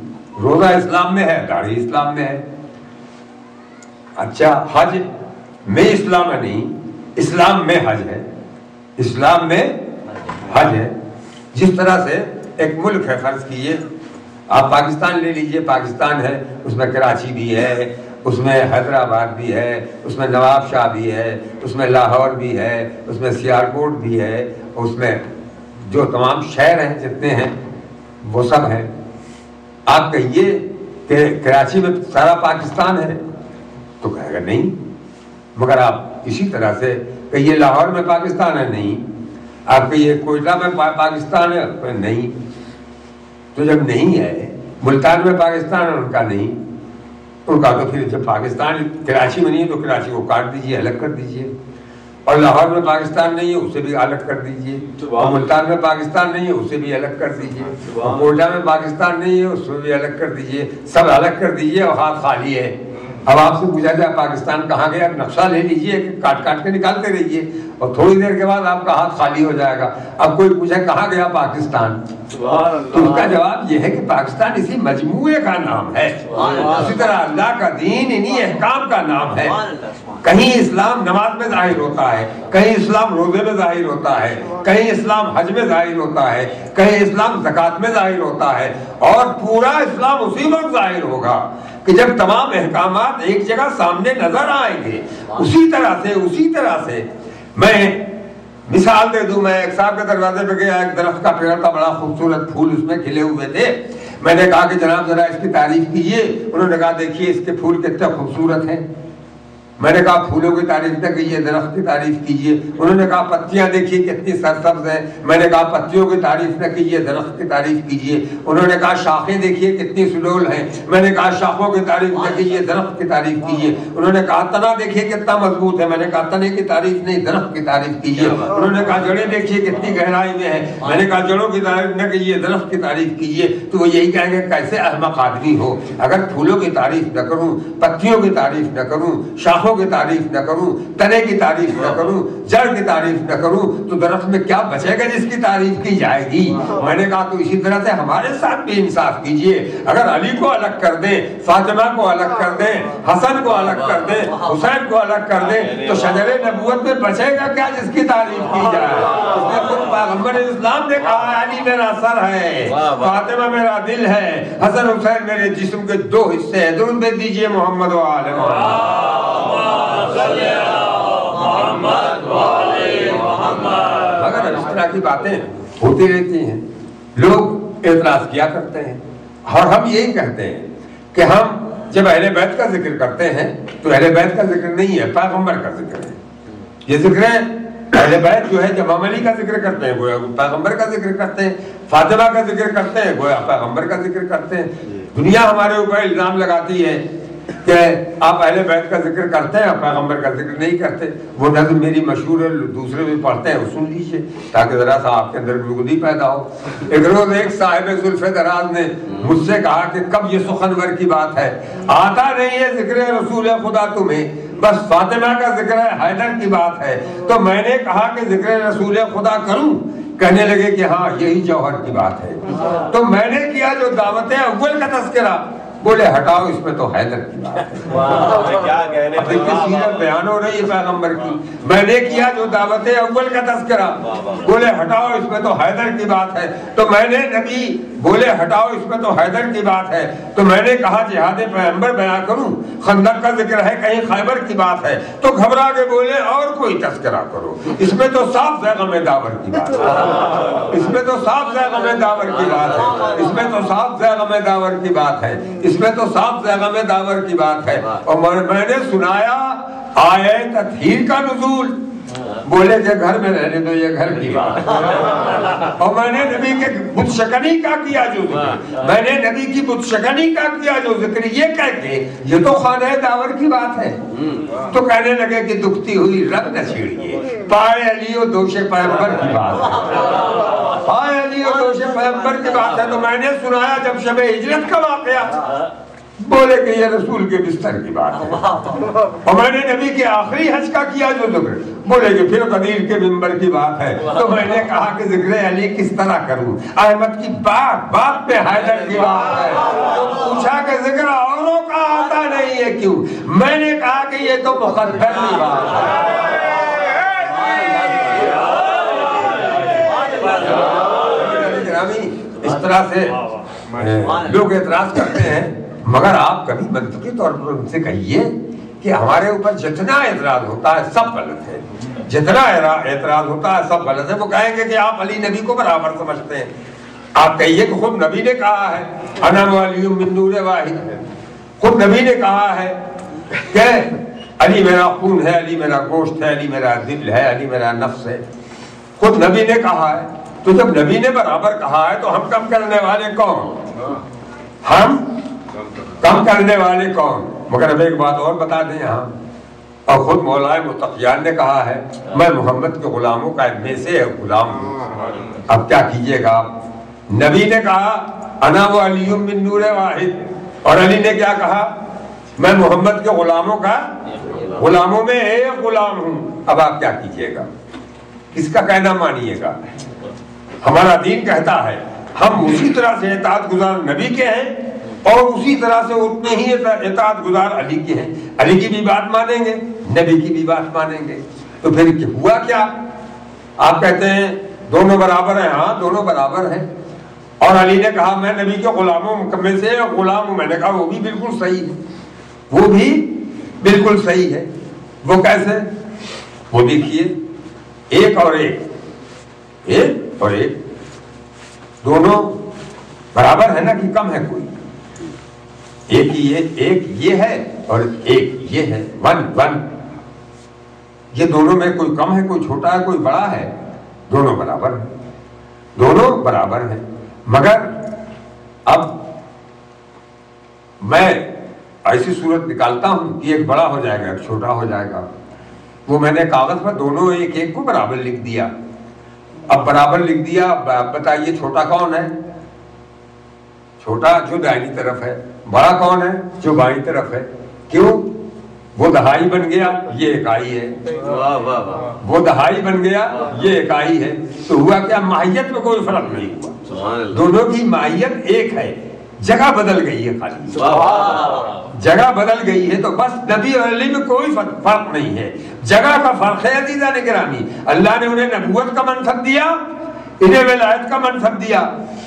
روزہ اسلام میں ہے، داڑھی اسلام میں ہے۔ اچھا حج میں اسلام ہے نہیں، اسلام میں حج ہے، اسلام میں حج ہے۔ جس طرح سے ایک ملک ہے، فرض کیجیے آپ پاکستان لے لیجئے، پاکستان ہے، اس میں کراچی بھی ہے، اس میں حیدرآباد بھی ہے، اس میں نواب شاہ بھی ہے، اس میں لاہور بھی ہے، اس میں سیالکوٹ بھی ہے، اس میں جو تمام شہر ہیں جتنے ہیں وہ سب ہیں۔ آپ کہیے کہ کراچی میں سارا پاکستان ہے تو کہے گا نہیں، مگر آپ اسی طرح سے کہیے لاہور میں پاکستان ہے، نہیں، آپ کہیے کوئٹہ میں پاکستان ہے، نہیں، تو جب نہیں ہے، ملتان میں پاکستان ہے، ان کا نہیں، ان کا تو پھر جب پاکستان کراچی میں نہیں ہے تو کراچی کو کاٹ دیجئے، الگ کر دیجئے، اور لاہور میں پاکستان نہیں ہے اسے بھی الگ کر دیجئے، اور ملتان میں پاکستان نہیں ہے اسے بھی الگ کر دیجئے، اور کوئٹہ میں پاکستان نہیں ہے اس میں بھی الگ کر دیجئے، سب الگ کر دیجئے اور ہاتھ خالی ہے۔ اب آپ سے پوچھا جائے پاکستان کہاں گیا، نقشہ لے لیجئے، کاٹ کاٹ کے نکالتے رہیے، اور تھوڑی دیر کے بعد آپ کا ہاتھ خالی ہو جائے گا۔ اب کوئی پوچھے کہاں گیا پاکستان، تو اس کا جواب یہ ہے کہ پاکستان اسی مجموعے کا نام ہے، اسی طرح اللہ کا دین انہی احکام کا نام ہے۔ کہیں اسلام نماز میں ظاہر ہوتا ہے، کہیں اسلام روزے میں ظاہر ہوتا ہے، کہیں اسلام حج میں ظاہر ہوتا ہے، کہیں اسلام زکوٰۃ میں ظاہر ہوتا ہے، اور پورا اسلام اسی وقت ظاہر ہوگا کہ جب تمام احکامات ایک جگہ سامنے نظر آئیں گے۔ اسی طرح سے میں مثال دے دوں، میں ایک صاحب کے دروازے پہ گیا، ایک درخت کا پیڑ تھا، بڑا خوبصورت پھول اس میں کھلے ہوئے تھے، میں نے کہا کہ جناب ذرا اس کی تعریف کیجئے، انہوں نے کہا دیکھیے اس کے پھول کتنے خوبصورت ہیں، میں نے کہا پھولوں کی تعریف نہ کیجیے، درخت کی تعریف کیجیے، انہوں نے کہا پتیاں دیکھیے کتنی سرسبز ہیں، میں نے کہا پتیوں کی تعریف نہ کیجیے، درخت کی تعریف کیجیے، انہوں نے کہا شاخیں دیکھیے کتنی سڈول ہیں، میں نے کہا شاخوں کی تعریف نہ کیجیے، درخت کی تعریف کیجیے، انہوں نے کہا تنا دیکھیے کتنا مضبوط ہے، میں نے کہا تنے کی تعریف نہیں درخت کی تعریف کیجیے، انہوں نے کہا جڑیں دیکھیے کتنی گہرائی میں ہے، میں نے کہا جڑوں کی تعریف نہ کیجیے درخت کی تعریف کیجیے، تو وہ یہی کہیں گے کیسے احمق آدمی ہو، اگر پھولوں کی تعریف نہ کروں، پتیوں کی تعریف نہ کروں، شاخوں کی تعریف نہ کروں، تنے کی تعریف نہ کروں، جڑ کی تعریف نہ کروں، تو درخت میں کیا بچے گا جس کی تعریف کی جائے گی۔ میں نے کہا تو اسی طرح سے ہمارے ساتھ بھی انصاف کیجئے، اگر علی کو الگ کر دیں، فاطمہ کو الگ کر دیں، حسن کو الگ کر دیں، حسین کو الگ کر دیں، تو شجر نبوت میں بچے گا کیا جس کی تعریف کی جائے۔ اس نے خود پیغمبر اسلام نے کہا علی میرا سر ہے، فاطمہ میرا دل ہے، حسن حسین میرے جسم کے دو حصے ہیں۔ درود بھیج دیجئے محمد و آل محمد۔ مگر اس طرح کی باتیں ہوتی رہتی ہیں، لوگ اعتراض کیا کرتے ہیں، اور ہم یہی کہتے ہیں کہ ہم جب اہل بیت کا ذکر کرتے ہیں تو اہل بیت کا ذکر نہیں ہے، پیغمبر کا ذکر ہے۔ یہ ذکر ہے اہل بیت جو ہے، جب ہم علی کا ذکر کرتے ہیں گویا پیغمبر کا ذکر کرتے ہیں، فاطمہ کا ذکر کرتے ہیں گویا پیغمبر کا ذکر کرتے ہیں۔ دنیا ہمارے اوپر الزام لگاتی ہے کہ آپ اہل بیت کا ذکر کرتے ہیں، پیغمبر کا ذکر نہیں کرتے۔ وہ نظم میری مشہور ہے، دوسرے بھی پڑھتے ہیں، وہ سن لیجیے تاکہ ذرا سا آپ کے اندر گلگدی پیدا ہو۔ ایک روز ایک صاحب زلف دراز نے مجھ سے کہا کہ کب یہ سخنور کی بات ہے، آتا نہیں ہے ذکر رسول خدا تمہیں، بس فاطمہ کا ذکر ہے، حیدر کی بات ہے۔ تو میں نے کہا کہ ذکر رسول خدا کروں، کہنے لگے کہ ہاں یہی جوہر کی بات ہے۔ تو میں نے کیا جو دعوت اول کا تذکرہ، بولے ہٹاؤ اس میں تو حیدر کی بات ہے۔ اب دیکھیں سیرت بیان ہو رہی ہے پیغمبر کی، میں نے کیا جو دعوت اول کا تذکرہ، بولے ہٹاؤ اس میں تو حیدر کی بات ہے۔ تو میں نے نبی بولے ہٹاؤ اس میں تو حیدر کی بات ہے۔ تو میں نے کہا جہاد پیغمبر بیان کروں، خندق کا ذکر ہے، کہیں خیبر کی بات ہے، تو گھبرا کے بولے اور کوئی تذکرہ کرو، اس میں تو صاف غم داور کی بات ہے، اس میں تو صاف غم داور کی بات ہے، اس میں تو صاف غم داور کی بات ہے، اس میں تو صاف غم داور کی بات ہے۔ اور میں نے سنایا آیت تطہیر کا نزول، بولے کہ گھر میں رہنے دو، یہ گھر کی بات ہے۔ اور میں نے نبی کے بت شکنی کا کیا جو ذکر، میں نے نبی کی بت شکنی کا کیا جو ذکر، یہ کہہ کے یہ تو خانہ داور کی بات ہے۔ تو کہنے لگے کہ دکھتی ہوئی رگ نہ چھیڑیے، پائے علی و دوش پیغمبر کی بات ہے۔ ہائے علی اور دوش پیغمبر کی بات ہے تو میں نے سنایا جب شب ہجرت کا واقعہ، بولے کہ یہ رسول کے بستر کی بات ہے، اور میں نے نبی کے آخری حج کا کیا جو ذکر، بولے کہ پھر غدیر کے منبر کی بات ہے، تو میں نے کہا کہ ذکر علی کس طرح کروں، احمد کی بات پہ حیدر کی بات ہے، تو پوچھا کہ ذکر اوروں کا آتا نہیں ہے کیوں، میں نے کہا کہ یہ تو مقدر کی بات ہے۔ اس طرح سے لوگ اعتراض کرتے ہیں، مگر آپ کبھی منطقی طور پر ان سے کہیے کہ ہمارے اوپر جتنا اعتراض ہوتا ہے سب غلط ہے، جتنا اعتراض ہوتا ہے سب غلط ہے۔ وہ کہیں گے کہ آپ علی نبی کو برابر سمجھتے ہیں، آپ کہیے کہ خود نبی نے کہا ہے انا ولی من نور واحد، خود نبی نے کہا ہے کہ علی میرا خون ہے، علی میرا گوشت ہے، علی میرا دل ہے، علی میرا نفس ہے، خود نبی نے کہا ہے۔ تو جب نبی نے برابر کہا ہے تو ہم کم کرنے والے کون؟ ہم کم کرنے والے کون؟ مگر اب ایک بات اور بتا دیں یہاں، اور خود مولا متقیان نے کہا ہے میں محمد کے غلاموں کا میں سے غلام ہوں۔ اب کیا کیجئے گا آپ؟ نبی نے کہا انا ولی من نور واحد، اور علی نے کیا کہا؟ میں محمد کے غلاموں میں ایک غلام ہوں۔ اب آپ کیا کیجئے گا؟ کس کا کہنا مانیے گا؟ ہمارا دین کہتا ہے ہم اسی طرح سے اطاعت گزار نبی کے ہیں اور اسی طرح سے اتنے ہی اطاعت گزار علی کے ہیں، علی کی بھی بات مانیں گے، نبی کی بھی بات مانیں گے۔ تو پھر ہوا کیا؟ آپ کہتے ہیں دونوں برابر ہیں، ہاں دونوں برابر ہیں، اور علی نے کہا میں نبی کے غلاموں میں سے غلام ہوں، میں نے کہا وہ بھی بالکل صحیح ہے، وہ بھی بالکل صحیح ہے۔ وہ کیسے؟ وہ دیکھیے ایک اور ایک دونوں برابر ہے نا کہ کم ہے کوئی؟ ایک یہ ہے اور ایک یہ ہے، ون۔ یہ دونوں میں کوئی کم ہے، کوئی چھوٹا ہے، کوئی بڑا ہے؟ دونوں برابر ہیں، دونوں برابر ہیں۔ مگر اب میں ایسی صورت نکالتا ہوں کہ ایک بڑا ہو جائے گا ایک چھوٹا ہو جائے گا، وہ میں نے کاغذ پر دونوں ایک کو برابر لکھ دیا۔ اب برابر لکھ دیا، اب بتائیے چھوٹا کون ہے؟ چھوٹا جو دائیں طرف ہے، بڑا کون ہے؟ جو بائیں طرف ہے۔ کیوں؟ وہ دہائی بن گیا، یہ اکائی ہے، وہ دہائی بن گیا، یہ اکائی ہے۔ تو ہوا کیا؟ ماہیت میں کوئی فرق نہیں ہوا، دونوں کی ماہیت ایک ہے، جگہ بدل گئی ہے، خالی جگہ بدل گئی ہے۔ تو بس نبی اور علی میں کوئی فرق نہیں ہے، جگہ کا فرق ہے۔ عزیزان گرامی، اللہ نے انہیں نبوت کا منصب دیا، انہیں ولایت کا منصب دیا،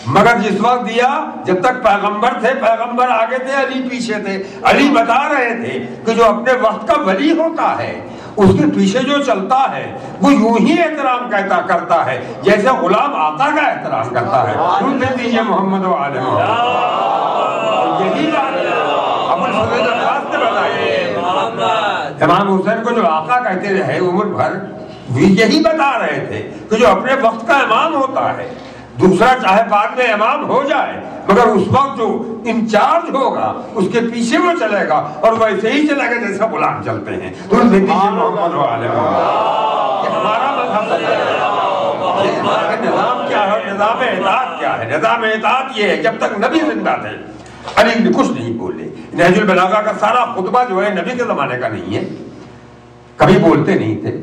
مگر جس وقت دیا جب تک پیغمبر تھے، پیغمبر آگے تھے، علی پیچھے تھے۔ علی بتا رہے تھے کہ جو اپنے وقت کا ولی ہوتا ہے اس کے پیچھے جو چلتا ہے وہ یوں ہی احترام کرتا ہے جیسے غلام آقا کا احترام کرتا ہے۔ سن دیجیے محمد و آل محمد، یہی بات ابو الفضل عباس نے بتائی۔ امام حسین کو جو آقا کہتے رہے عمر بھر، یہی بتا رہے تھے کہ جو اپنے وقت کا امام ہوتا ہے، دوسرا چاہے بعد میں امام ہو جائے مگر اس وقت جو انچارج ہوگا اس کے پیچھے وہ چلے گا، اور ویسے ہی چلے گا جیسا غلام چلتے ہیں۔ تو محمد و آل محمد، یہ ہمارا مذہب ہے۔ نظام کیا ہے؟ نظام اطاعت کیا ہے؟ نظام اطاعت یہ ہے جب تک نبی زندہ تھے علی نے کچھ نہیں بولے۔ نہج البلاغہ کا سارا خطبہ جو ہے نبی کے زمانے کا نہیں ہے، کبھی بولتے نہیں تھے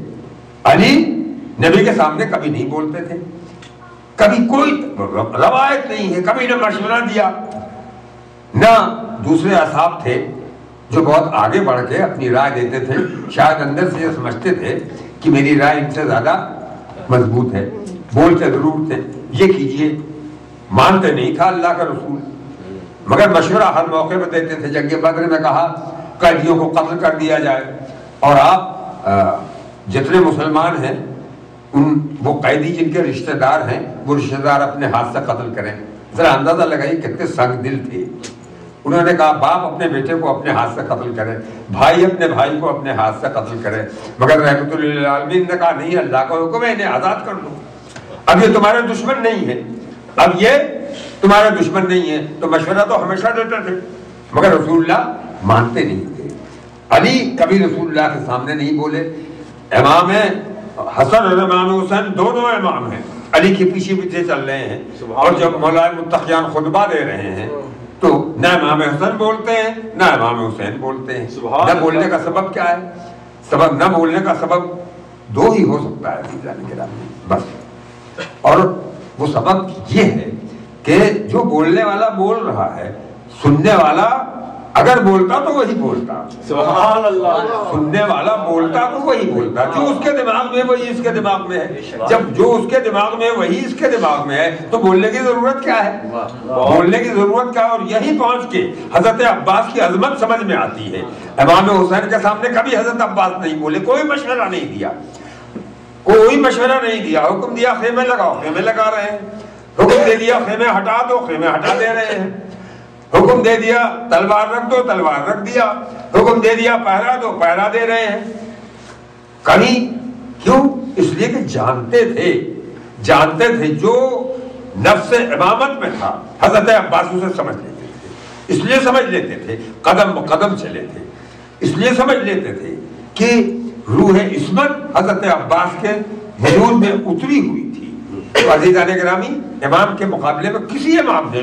علی، نبی کے سامنے کبھی نہیں بولتے تھے، کبھی کوئی روایت نہیں ہے، کبھی نہ مشورہ دیا، نہ دوسرے اصحاب تھے جو بہت آگے بڑھ کے اپنی رائے دیتے تھے، شاید اندر سے یہ سمجھتے تھے کہ میری رائے ان سے زیادہ مضبوط ہے، بولتے ضرور تھے یہ کیجئے، مانتے نہیں تھا اللہ کا رسول، مگر مشورہ ہر موقع پہ دیتے تھے۔ جنگ بدر میں کہا قیدیوں کو قتل کر دیا جائے، اور آپ جتنے مسلمان ہیں وہ قیدی جن کے رشتہ دار ہیں وہ رشتہ دار اپنے ہاتھ سے قتل کریں۔ ذرا اندازہ لگائیے کتنے سنگ دل تھے۔ انہوں نے کہا باپ اپنے بیٹے کو اپنے ہاتھ سے قتل کرے، بھائی اپنے بھائی کو اپنے ہاتھ سے قتل کرے، مگر رحمت للعالمین نے کہا نہیں، اللہ کا حکم ہے، انہیں آزاد کر دو، اب یہ تمہارے دشمن نہیں ہے، اب یہ تمہارے دشمن نہیں ہے۔ تو مشورہ تو ہمیشہ دیتے تھے مگر رسول اللہ مانتے نہیں تھے۔ علی کبھی رسول اللہ کے سامنے نہیں بولے۔ امام حسن اور امام حسین دونوں امام ہیں، علی کے پیچھے پیچھے چل رہے ہیں، اور جب مولا متقیان خطبہ دے رہے ہیں تو نہ امام حسن بولتے ہیں نہ امام حسین بولتے ہیں۔ نہ بولنے کا سبب کیا ہے؟ سبب نہ بولنے کا سبب دو ہی ہو سکتا ہے عزیزان گرامی، بس، اور وہ سبب یہ ہے کہ جو بولنے والا بول رہا ہے، سننے والا اگر بولتا تو وہی بولتا،
سبحان اللہ،
سننے والا بولتا تو وہی بولتا، جو اس کے دماغ میں وہی اس کے دماغ میں ہے۔ جب جو اس کے دماغ میں وہی اس کے دماغ میں ہے تو بولنے کی ضرورت کیا ہے؟ بولنے کی ضرورت کیا ہے؟ اور یہی پہنچ کے حضرت عباس کی عظمت سمجھ میں آتی ہے۔ امام حسین کے سامنے کبھی حضرت عباس نہیں بولے، کوئی مشورہ نہیں دیا، کوئی مشورہ نہیں دیا، حکم دیا خیمے لگاؤ، خیمے لگا رہے ہیں، حکم دے دیا خیمے ہٹا دو، خیمے ہٹا دے رہے ہیں، حکم دے دیا تلوار رکھ دو، تلوار رکھ دیا، حکم دے دیا پہرا دو، پہرا دے رہے ہیں۔ کہیں کیوں؟ اس لیے کہ جانتے تھے جو نفس امامت میں تھا حضرت عباس اسے سمجھ لیتے تھے، اس لیے سمجھ لیتے تھے، قدم بقدم چلے تھے، اس لیے سمجھ لیتے تھے کہ روح عصمت حضرت عباس کے وجود میں اتری ہوئی تھی۔ عزیزان گرامی، امام کے مقابلے میں کسی امام نے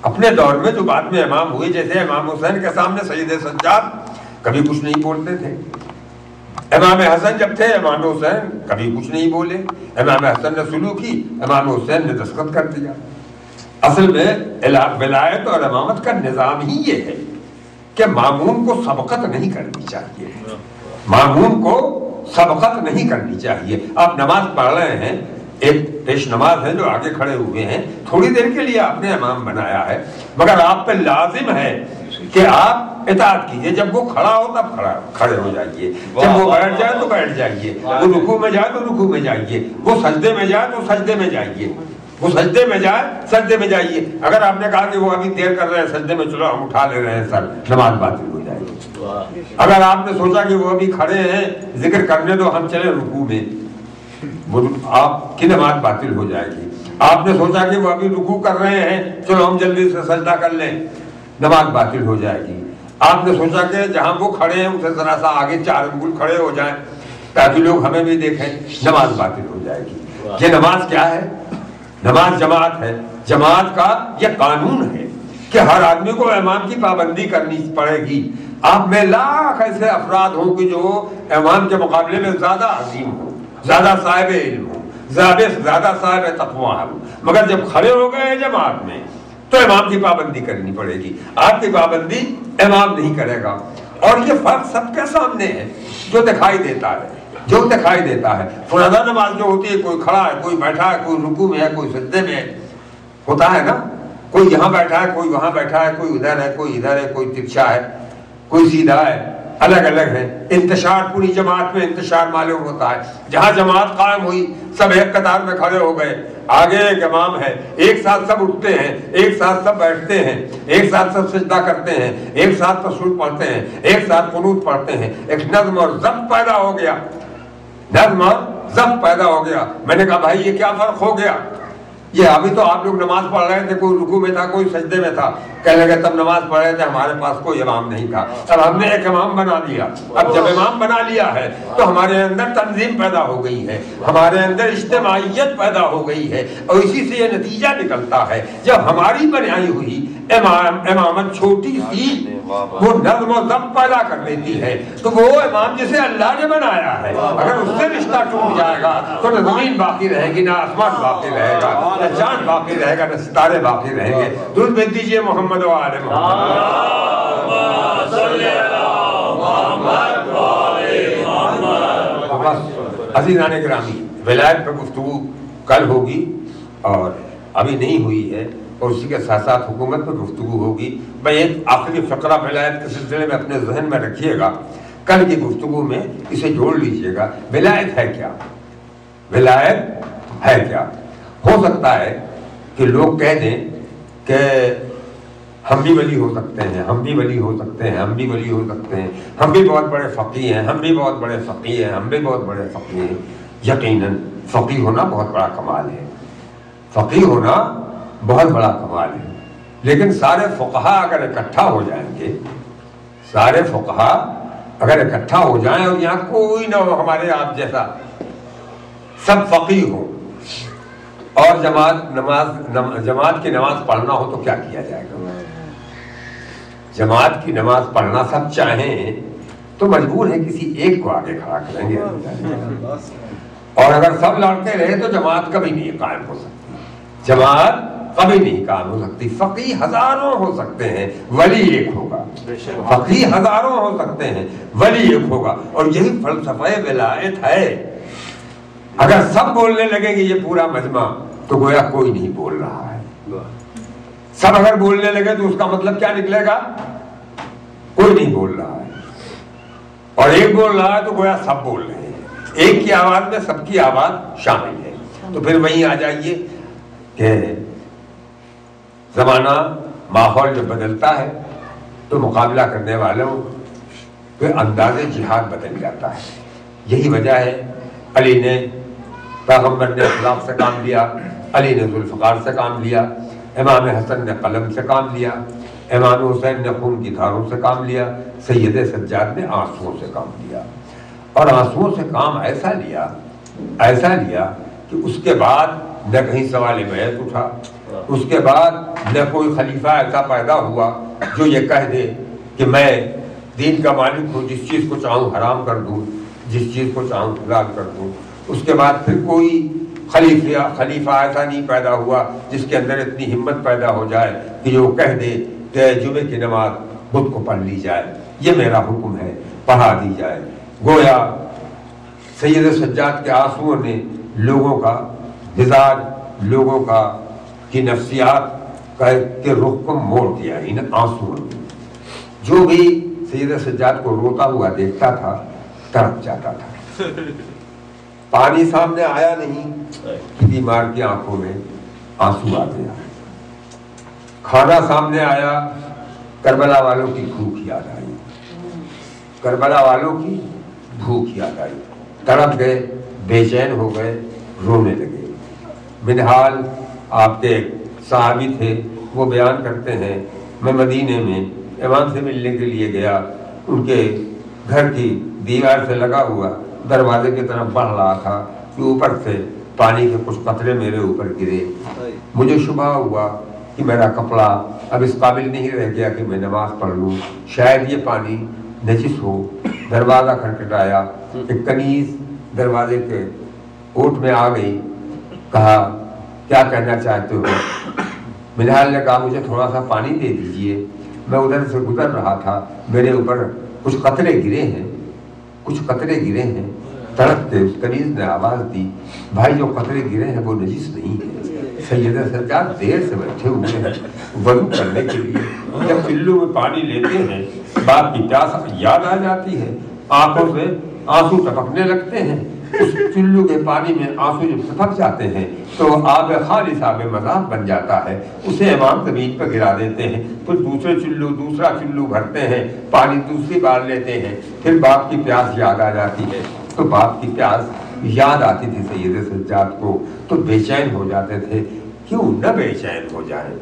اپنے دور میں جو بعد میں امام ہوئے، جیسے امام حسین کے سامنے سید سجاد کبھی کچھ نہیں بولتے تھے، امام حسن جب تھے امام حسین کبھی کچھ نہیں بولے، امام حسن نے سلوک کی، امام حسین نے دستخط کر دیا۔ اصل میں ولایت اور امامت کا نظام ہی یہ ہے کہ مامون کو سبقت نہیں کرنی چاہیے، مامون کو سبقت نہیں کرنی چاہیے۔ آپ نماز پڑھ رہے ہیں، ایک پیش نماز ہے جو آگے کھڑے ہوئے ہیں، تھوڑی دیر کے لیے آپ نے امام بنایا ہے، مگر آپ پہ لازم ہے کہ آپ اطاعت کیجئے۔ جب وہ کھڑا ہو تب کھڑے ہو جائیے، جب وہ بیٹھ جائے تو بیٹھ جائیے، وہ رکوع میں جائے تو رکوع میں جائیے، وہ سجدے میں جائے تو سجدے میں جائیے، وہ سجدے میں جائے سجدے میں جائیے۔ اگر آپ نے کہا کہ وہ ابھی دیر کر رہے ہیں سجدے میں، چلو ہم اٹھا لے رہے ہیں سر، نماز باطل ہو جائے گی۔ اگر آپ نے سوچا کہ وہ ابھی کھڑے ہیں ذکر کرنے دو، ہم چلے رکوع میں، آپ کی نماز باطل ہو جائے گی۔ آپ نے سوچا کہ وہ ابھی رکوع کر رہے ہیں، چلو ہم جلدی سے سجدہ کر لیں، نماز باطل ہو جائے گی۔ آپ نے سوچا کہ جہاں وہ کھڑے ہیں اسے ذرا سا آگے 4 انگل کھڑے ہو جائیں تاکہ لوگ ہمیں بھی دیکھیں، نماز باطل ہو جائے گی۔ یہ نماز کیا ہے؟ نماز جماعت ہے۔ جماعت کا یہ قانون ہے کہ ہر آدمی کو امام کی پابندی کرنی پڑے گی۔ آپ میں لاکھ ایسے افراد ہوں کہ جو امام کے مقابلے میں زیادہ عظیم ہوں، زیادہ صاحب علم ہوں، زیادہ صاحب تقویٰ ہوں، مگر جب کھڑے ہو گئے جماعت میں تو امام کی پابندی کرنی پڑے گی۔ آپ کی پابندی امام نہیں کرے گا، اور یہ فرق سب کے سامنے ہے جو دکھائی دیتا ہے، جو دکھائی دیتا ہے۔ فرضہ نماز جو ہوتی ہے، کوئی کھڑا ہے، کوئی بیٹھا ہے، کوئی رکوع میں ہے، کوئی سجدے میں ہے، ہوتا ہے نا، کوئی یہاں بیٹھا ہے، کوئی وہاں بیٹھا ہے، کوئی ادھر ہے، کوئی ادھر ہے، کوئی ترچھا ہے، کوئی سیدھا ہے، الگ الگ ہے۔ انتشار پوری جماعت میں انتشار معلوم ہوتا ہے۔ جہاں جماعت قائم ہوئی، سب ایک قطار میں کھڑے ہو گئے، آگے ایک امام ہے، ایک ساتھ سب اٹھتے ہیں، ایک ساتھ سب بیٹھتے ہیں، ایک ساتھ سب سجدہ کرتے ہیں، ایک ساتھ تشہد پڑھتے ہیں، ایک ساتھ قنوت پڑھتے ہیں، ایک نظم اور ضبط پیدا ہو گیا، نظم اور ضبط پیدا ہو گیا۔ میں نے کہا بھائی یہ کیا فرق ہو گیا؟ یہ ابھی تو آپ لوگ نماز پڑھ رہے تھے، کوئی رکوع میں تھا، کوئی سجدے میں تھا، کہنے لگے تب نماز پڑھ رہے تھے، ہمارے پاس کوئی امام نہیں تھا، اب ہم نے ایک امام بنا لیا۔ اب جب امام بنا لیا ہے تو ہمارے اندر تنظیم پیدا ہو گئی ہے، ہمارے اندر اجتماعیت پیدا ہو گئی ہے، اور اسی سے یہ نتیجہ نکلتا ہے جب ہماری بنائی ہوئی امامت چھوٹی سی وہ نظم و ضبط پیدا کر لیتی ہے، تو وہ امام جسے اللہ نے بنایا ہے اگر اس سے رشتہ ٹوٹ جائے گا تو نہ زمین باقی رہے گی، نہ آسمان باقی رہے گا، نہ چاند باقی رہے گا، نہ ستارے باقی رہیں گے۔ درود بھیج دیجیے محمد و آل محمد۔ بس عزیزان گرامی، ولایت پر گفتگو کل ہوگی اور ابھی نہیں ہوئی ہے، اور اسی کے ساتھ ساتھ حکومت پر گفتگو ہوگی۔ میں ایک آخری فقرہ ولایت کے سلسلے میں اپنے ذہن میں رکھیے گا، کل کی گفتگو میں اسے جوڑ لیجئے گا۔ ولایت ہے کیا؟ ولایت ہے کیا؟ ہو سکتا ہے کہ لوگ کہہ دیں کہ ہم بھی ولی ہو سکتے ہیں، ہم بھی ولی ہو سکتے ہیں، ہم بھی ولی ہو سکتے ہیں، ہم بھی بہت بڑے فقیہ ہیں، ہم بھی بہت بڑے فقیہ ہیں، ہم بھی بہت بڑے فقیہ ہیں۔ یقیناً فقیہ ہونا بہت بڑا کمال ہے، فقیہ ہونا بہت بڑا کمال ہے، لیکن سارے فقہا اگر اکٹھا ہو جائیں گے، سارے فقہا اگر اکٹھا ہو جائیں اور یہاں کوئی نہ ہو ہمارے آپ جیسا، سب فقیہ ہو اور جماعت کی نماز پڑھنا ہو تو کیا کیا جائے گا؟ جماعت کی نماز پڑھنا سب چاہیں تو مجبور ہے کسی ایک کو آگے کھڑا کریں گے، اور اگر سب لڑتے رہے تو جماعت کبھی نہیں قائم ہو سکتی، جماعت کبھی نہیں قائم ہو سکتی۔ فقیہ ہزاروں ہو سکتے ہیں، ولی ایک ہوگا، فقیہ ہزاروں ہو سکتے ہیں، ولی ایک ہوگا، اور یہی فلسفہ ولایت ہے۔ اگر سب بولنے لگیں گے یہ پورا مجمع تو گویا کوئی نہیں بول رہا ہے، سب اگر بولنے لگے تو اس کا مطلب کیا نکلے گا؟ کوئی نہیں بول رہا ہے، اور ایک بول رہا ہے تو گویا سب بول رہے ہیں، ایک کی آواز میں سب کی آواز شامل ہے۔ تو پھر وہیں آ جائیے کہ زمانہ ماحول جب بدلتا ہے تو مقابلہ کرنے والوں کے انداز جہاد بدل جاتا ہے۔ یہی وجہ ہے علی نے پیغمبر نے اخلاق سے کام لیا، علی نے ذوالفقار سے کام لیا، امام حسن نے قلم سے کام لیا، امام حسین نے خون کی دھاروں سے کام لیا، سید سجاد نے آنسوؤں سے کام لیا، اور آنسوؤں سے کام ایسا لیا کہ اس کے بعد نہ کہیں سوال بیعت اٹھا، اس کے بعد نہ کوئی خلیفہ ایسا پیدا ہوا جو یہ کہہ دے کہ میں دین کا مالک ہوں، جس چیز کو چاہوں حرام کر دوں، جس چیز کو چاہوں حلال کر دوں۔ اس کے بعد پھر کوئی خلیفہ ایسا نہیں پیدا ہوا جس کے اندر اتنی ہمت پیدا ہو جائے کہ جو کہہ دے کہ جمعے کی نماز خود کو پڑھ لی جائے، یہ میرا حکم ہے، پڑھا دی جائے۔ گویا سید سجاد کے آنسوؤں نے لوگوں کا مزاج، لوگوں کی نفسیات کے رخ کو موڑ دیا ان آنسوؤں نے۔ جو بھی سید سجاد کو روتا ہوا دیکھتا تھا تڑپ جاتا تھا۔ پانی سامنے آیا نہیں کہ بیمار کی آنکھوں میں آنسو آ گیا، کھانا سامنے آیا کربلا والوں کی بھوک یاد آئی، کربلا والوں کی بھوک یاد آئی، تڑپ گئے، بے چین ہو گئے، رونے لگے۔ منہال آپ کے صحابی تھے، وہ بیان کرتے ہیں میں مدینے میں امام سے ملنے کے لیے گیا، ان کے گھر کی دیوار سے لگا ہوا دروازے کی طرف بڑھ رہا تھا کہ اوپر سے پانی کے کچھ قطرے میرے اوپر گرے، مجھے شبہ ہوا کہ میرا کپڑا اب اس قابل نہیں رہ گیا کہ میں نماز پڑھ لوں، شاید یہ پانی نجس ہو۔ دروازہ کھٹکھٹایا، ایک کنیز دروازے کے اوٹ میں آ گئی، کہا کیا کہنا چاہتے ہو؟ منہال نے کہا مجھے تھوڑا سا پانی دے دیجئے، میں ادھر سے گزر رہا تھا، میرے اوپر کچھ قطرے گرے ہیں، کچھ قطرے گرے ہیں۔ تڑپ کے اس کنیز نے آواز دی بھائی جو قطرے گرے ہیں وہ نجس نہیں ہے، سید سجاد دیر سے بیٹھے ہوئے ہیں وضو کرنے کے لیے، جب چلو میں پانی لیتے ہیں باپ کی پیاس یاد آ جاتی ہے، آنکھوں سے آنسو ٹپکنے لگتے ہیں، اس چلو کے پانی میں آنسو جب ٹپک جاتے ہیں تو آب خالص آب مذاق بن جاتا ہے، اسے امام زمین پر گرا دیتے ہیں، پھر دوسرا چلو بھرتے ہیں، پانی دوسری بار لیتے ہیں، پھر باپ کی پیاس یاد آ جاتی ہے، تو باپ کی پیاس یاد آتی تھی سید سجاد کو، تو بے چین ہو جاتے تھے۔ کیوں نہ بے چین ہو جائیں،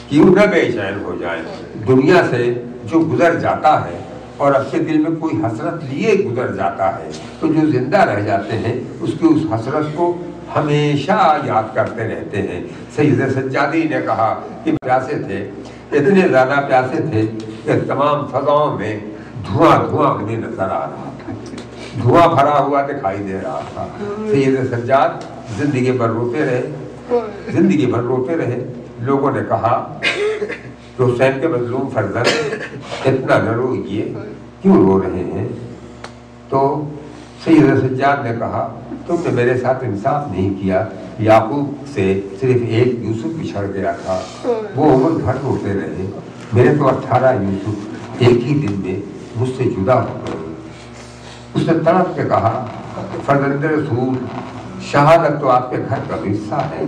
کیوں نہ بے چین ہو جائیں؟ دنیا سے جو گزر جاتا ہے اور اپنے دل میں کوئی حسرت لیے گزر جاتا ہے تو جو زندہ رہ جاتے ہیں اس کی اس حسرت کو ہمیشہ یاد کرتے رہتے ہیں۔ سید سجادی نے کہا کہ پیاسے تھے، اتنے زیادہ پیاسے تھے کہ تمام فضاؤں میں دھواں انہیں نظر آ رہا تھا، دھواں بھرا ہوا دکھائی دے رہا تھا۔ سید سجاد زندگی بھر روتے رہے، لوگوں نے کہا کہ حسین کے مظلوم فرزند اتنا نہ روئیے، کیوں رو رہے ہیں؟ تو سید سجاد نے کہا تم نے میرے ساتھ انصاف نہیں کیا، یعقوب سے صرف ایک یوسف بچھڑ گیا تھا، وہ عمر بھر روتے رہے، میرے تو 18 یوسف ایک ہی دن میں مجھ سے جدا ہو گئے۔ اس نے تڑپ کے کہا فرزند رسول شہادت تو آپ کے گھر کا ورثہ ہے۔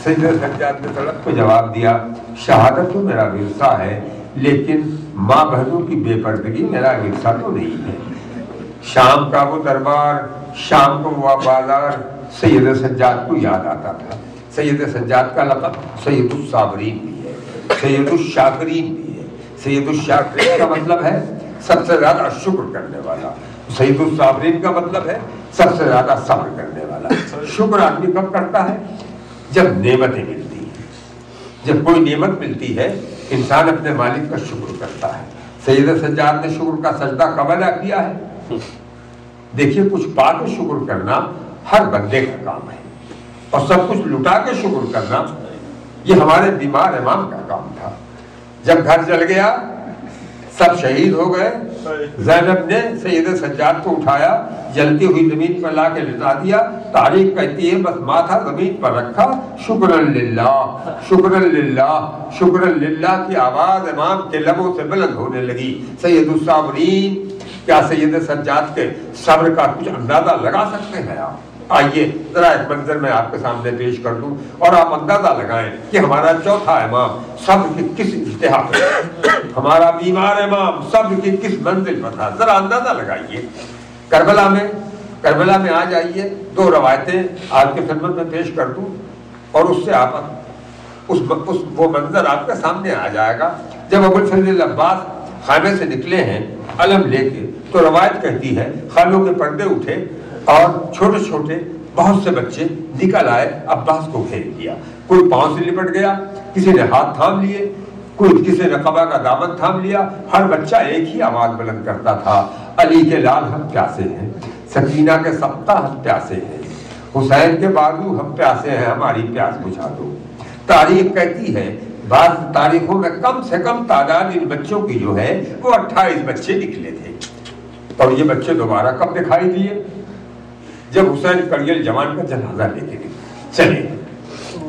سید سجاد نے تڑپ کو جواب دیا شہادت تو میرا ورثہ ہے، لیکن ماں بہنوں کی بے پردگی میرا ورثہ تو نہیں ہے۔ شام کا وہ دربار، شام کو وہ بازار سید سجاد کو یاد آتا تھا۔ سید سجاد کا لقب سید الصابرین بھی ہے، سید الشاکرین بھی ہے۔ سید الشاکرین کا مطلب ہے سب سے زیادہ شکر کرنے والا، سید الصابرین کا مطلب ہے سب سے زیادہ صبر کرنے والا۔ شکر آدمی کب کرتا ہے؟ جب نعمتیں ملتی ہیں، جب کوئی نعمت ملتی ہے انسان اپنے مالک کا شکر کرتا ہے۔ سید سجاد نے شکر کا سجدہ کب ادا کیا ہے؟ دیکھیے کچھ پا کے شکر کرنا ہر بندے کا کام ہے، اور سب کچھ لٹا کے شکر کرنا یہ ہمارے بیمار امام کا کام تھا۔ جب گھر جل گیا، سب شہید ہو گئے، زینب نے سید سجاد کو اٹھایا، جلتی ہوئی زمین پر لا کے لٹا دیا۔ تاریخ کہتی ہے بس ماتھا زمین پر رکھا، شکرن للہ شکرن للہ شکرن للہ کی آواز امام کے لبوں سے بلند ہونے لگی۔ سید الصابرین، کیا سید سجاد کے صبر کا کچھ اندازہ لگا سکتے ہیں آپ؟ آئیے ذرا ایک منظر میں آپ کے سامنے پیش کر دوں اور آپ اندازہ لگائیں کہ ہمارا چوتھا امام صبر کی کس انتہا پر، ہمارا بیمار امام صبر کی کس منزل پر تھا۔ ذرا اندازہ لگائیے۔ کربلا میں آ جائیے، دو روایتیں آپ کے خدمت میں پیش کر دوں اور اس سے آپ وہ منظر آپ کے سامنے آ جائے گا۔ جب ابو الفضل عباس خیمے سے نکلے ہیں علم لے کے، تو روایت کہتی ہے خانوں کے پردے اٹھے اور چھوٹے چھوٹے بہت سے بچے نکل آئے، عباس کو گھیر لیا۔ کوئی پاؤں سے لپٹ گیا، کسی نے ہاتھ تھام لیے، کسی نے قبا کا دامن تھام لیا۔ ہر بچہ ایک ہی آواز بلند کرتا تھا، علی کے لال ہم پیاسے ہیں، سکینہ کے سبطہ ہم پیاسے ہیں، حسین کے بازو ہم پیاسے ہیں، ہماری پیاس بجھا دو۔ تاریخ کہتی ہے بعض تاریخوں میں کم سے کم تعداد ان بچوں کی جو ہے وہ 28 بچے نکلے تھے، اور یہ بچے دوبارہ کب دکھائی دیے؟ جب حسین کڑیل جوان کا جنازہ لے کے چلے۔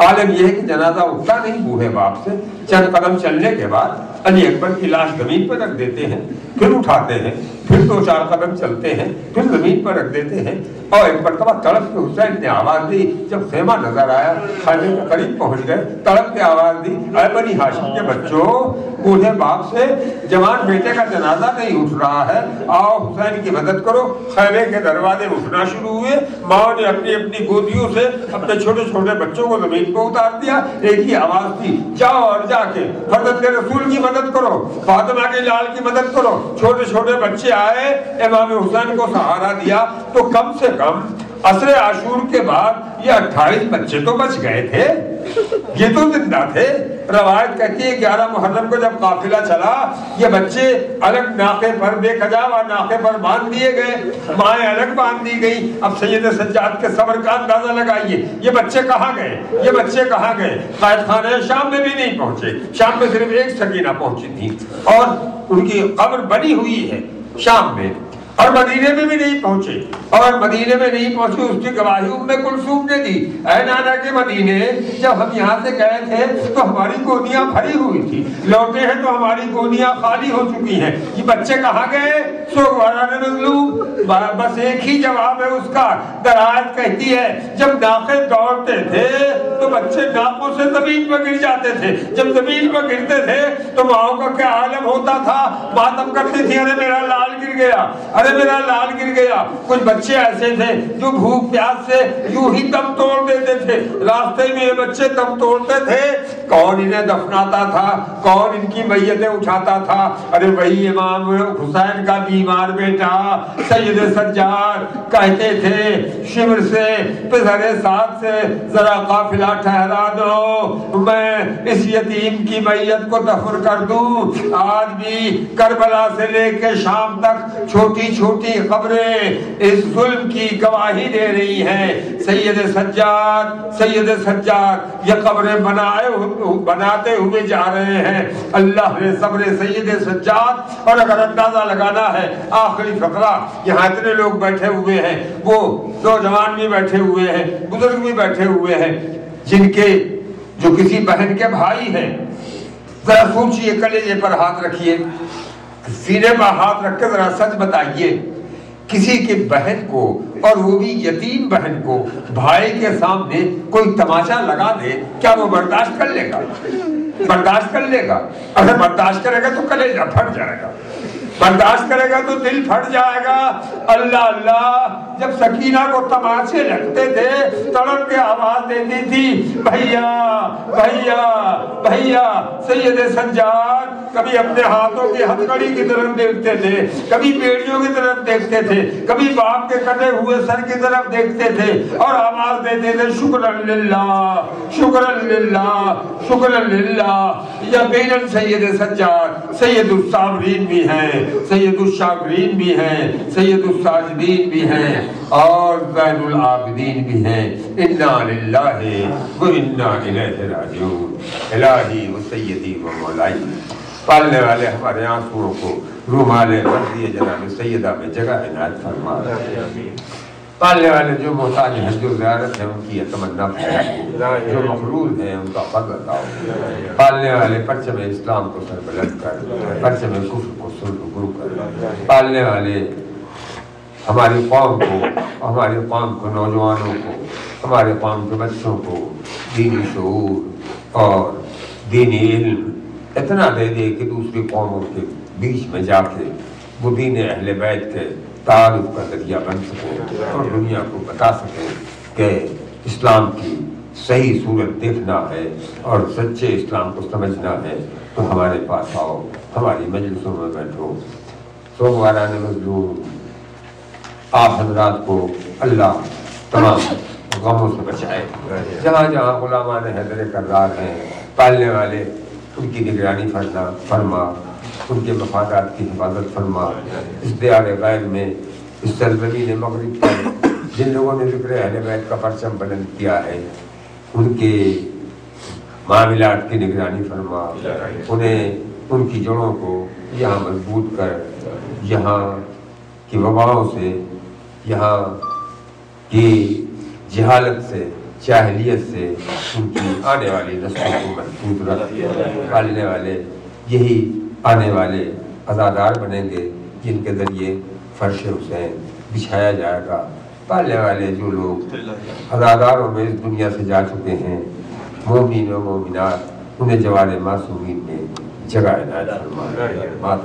عالم یہ ہے کہ جنازہ اٹھتا نہیں بوڑھے باپ سے، چند قدم چلنے کے بعد علی اکبر کی لاش زمین پر رکھ دیتے ہیں، پھر اٹھاتے ہیں، پھر 2-4 قدم چلتے ہیں، پھر زمین پر رکھ دیتے ہیں، اور ایک مرتبہ تڑپ کے حسین نے آواز دی۔ جب خیمہ نظر آیا، خیمے کے قریب پہنچ گئے، تڑپ کے آواز دی، اے بنی ہاشم کے بچوں، بوڑھے باپ سے جوان بیٹے کا جنازہ نہیں اٹھ رہا ہے، آؤ حسین کی مدد کرو۔ خیمے کے دروازے اٹھنا شروع ہوئے، ماں نے اپنی اپنی گودیوں سے اپنے چھوٹے چھوٹے بچوں کو زمین کو اتار دیا۔ ایک ہی آواز تھی، جاؤ اور جا کے حضرت رسول کی مدد کرو، فاطمہ کے لال کی مدد کرو۔ چھوٹے چھوٹے بچے آئے، امام حسین کو سہارا دیا، تو کم سے کم عصر عاشور کے بعد یہ 28 بچے تو بچ گئے تھے، یہ تو زندہ تھے۔ روایت کہتی ہے 11 محرم کو جب قافلہ چلا، یہ بچے الگ ناقے پر بے کجاوا ناقے پر باندھ دیے گئے، مائیں الگ باندھ دی گئی۔ اب سید سجاد کے صبر کا اندازہ لگائیے، یہ بچے کہاں گئے؟ یہ بچے کہاں گئے؟ قائد خانہ شام میں بھی نہیں پہنچے، شام میں صرف ایک سکینہ پہنچی تھی، اور ان کی قبر بنی ہوئی ہے شام میں، اور مدینے میں بھی نہیں پہنچے، اور مدینے میں نہیں پہنچے اس کی گواہی ام کلثوم نے دی۔ اے نانا کے مدینے، جب ہم یہاں سے گئے تھے تو ہماری گودیاں بھری ہوئی تھی، لوٹے ہیں تو ہماری گودیاں خالی ہو چکی ہیں، یہ بچے کہاں گئے؟ سوگواران مظلوم۔ بس ایک ہی جواب ہے اس کا۔ درایت کہتی ہے جب ناقے دوڑتے تھے تو بچے ناقوں سے زمین پر گر جاتے تھے، جب زمین پر گرتے تھے تو ماؤں کا کیا عالم ہوتا تھا، ماتم کرتی تھی، ارے میرا لال گر گیا، ارے میرا لال گر گیا۔ کچھ بچے ایسے تھے جو بھوک پیاس سے یوں ہی دم توڑ دیتے تھے، راستے میں یہ بچے دم توڑتے تھے، کون انہیں دفناتا تھا، کون ان کی میتیں اٹھاتا تھا؟ ارے وہی امام حسین کا بیمار بیٹا سید سجاد کہتے تھے شمر سے پسر ساتھ سے ذرا قافلہ ٹھہرا دو، میں اس یتیم کی میت کو دفن کر دوں۔ آج بھی کربلا سے لے کے شام تک چھوٹی چھوٹی قبریں اس ظلم کی گواہی دے رہی ہیں۔ سید سجاد یہ قبریں بناتے ہوئے جا رہے ہیں۔ اللہ نے صبر سید سجاد، اور اگر اندازہ لگانا ہے آخری فقرہ، یہاں اتنے لوگ بیٹھے ہوئے ہیں، وہ نوجوان بھی بیٹھے ہوئے ہیں، بزرگ بھی بیٹھے ہوئے ہیں، جن کے جو کسی بہن کے بھائی ہیں، ذرا سوچئے، کلیجے پر ہاتھ رکھیے، سینے پر ہاتھ رکھ کے ذرا سچ بتائیے، کسی کی بہن کو، اور وہ بھی یتیم بہن کو، بھائی کے سامنے کوئی تماشا لگا دے، کیا وہ برداشت کر لے گا؟ برداشت کر لے گا؟ اگر برداشت کرے گا تو کلیجہ پھٹ جائے گا، برداشت کرے گا تو دل پھٹ جائے گا۔ اللہ اللہ، جب سکینہ کو تماچے لگتے تھے تڑپ کے آواز دیتی تھی بھیا بھیا بھیا، سید سجاد کبھی اپنے ہاتھوں کی ہتھکڑی کی طرف دیکھتے تھے، کبھی بیڑیوں کی طرف دیکھتے تھے، کبھی باپ کے کٹے ہوئے سر کی طرف دیکھتے تھے اور آواز دیتے تھے شکرن للہ شکرن للہ شکرن للہ۔ یقیناً سید سجاد سید الصابرین بھی ہیں، سید الشاکرین بھی ہیں، سید الساجدین بھی ہیں اور زین العابدین بھی ہیں۔ انا للہ و انا الیہ راجعون۔ الہی و سیدی و مولائی، پالنے والے ہمارے آنسوؤں کو رومال مرضی جناب سیدہ میں جگہ عنایت فرما۔ پالنے والے جو محتاج ہیں، جو زیارت ہے، ان کی یہ تمنا فرما، جو مخلوط ہیں ان کا فضل عطاؤ۔ پالنے والے پرچم اسلام کو سربلند کر، پرچم کفر کو سرخرو کر۔ پالنے والے ہماری قوم کو، ہماری قوم کو نوجوانوں کو، ہمارے قوم کے بچوں کو دینی شعور اور دینی علم اتنا دے دے کہ دوسری قوموں کے بیچ میں جا کے وہ دین اہل بیت کے تعارف کا ذریعہ بن سکے اور دنیا کو بتا سکے کہ اسلام کی صحیح صورت دیکھنا ہے اور سچے اسلام کو سمجھنا ہے تو ہمارے پاس آؤ، ہماری مجلسوں میں بیٹھو۔ سوگواران مظلوم آپ حضرات کو اللہ تمام غموں سے بچائے۔ جہاں جہاں غلامان حیدر کرار ہیں، پالنے والے ان کی نگرانی فرما، ان کے مفادات کی حفاظت فرما۔ اس دیار غیب میں، اس سرزمین مغرب پر جن لوگوں نے ذکر اہل بیت کا پرچم بلند کیا ہے، ان کے معاملات کی نگرانی فرما، انہیں ان کی جڑوں کو یہاں مضبوط کر، یہاں کی وباؤں سے، یہاں کی جہالت سے، جاہلیت سے ان کی آنے والی نسلوں کو محفوظ رکھ۔ پالنے والے یہی آنے والے عزادار بنیں گے جن کے ذریعے فرش حسین بچھایا جائے گا۔ پالنے والے جو لوگ عزاداروں میں اس دنیا سے جا چکے ہیں، مومن و مومنات، انہیں جوار معصومین میں جگہ عنایت فرما۔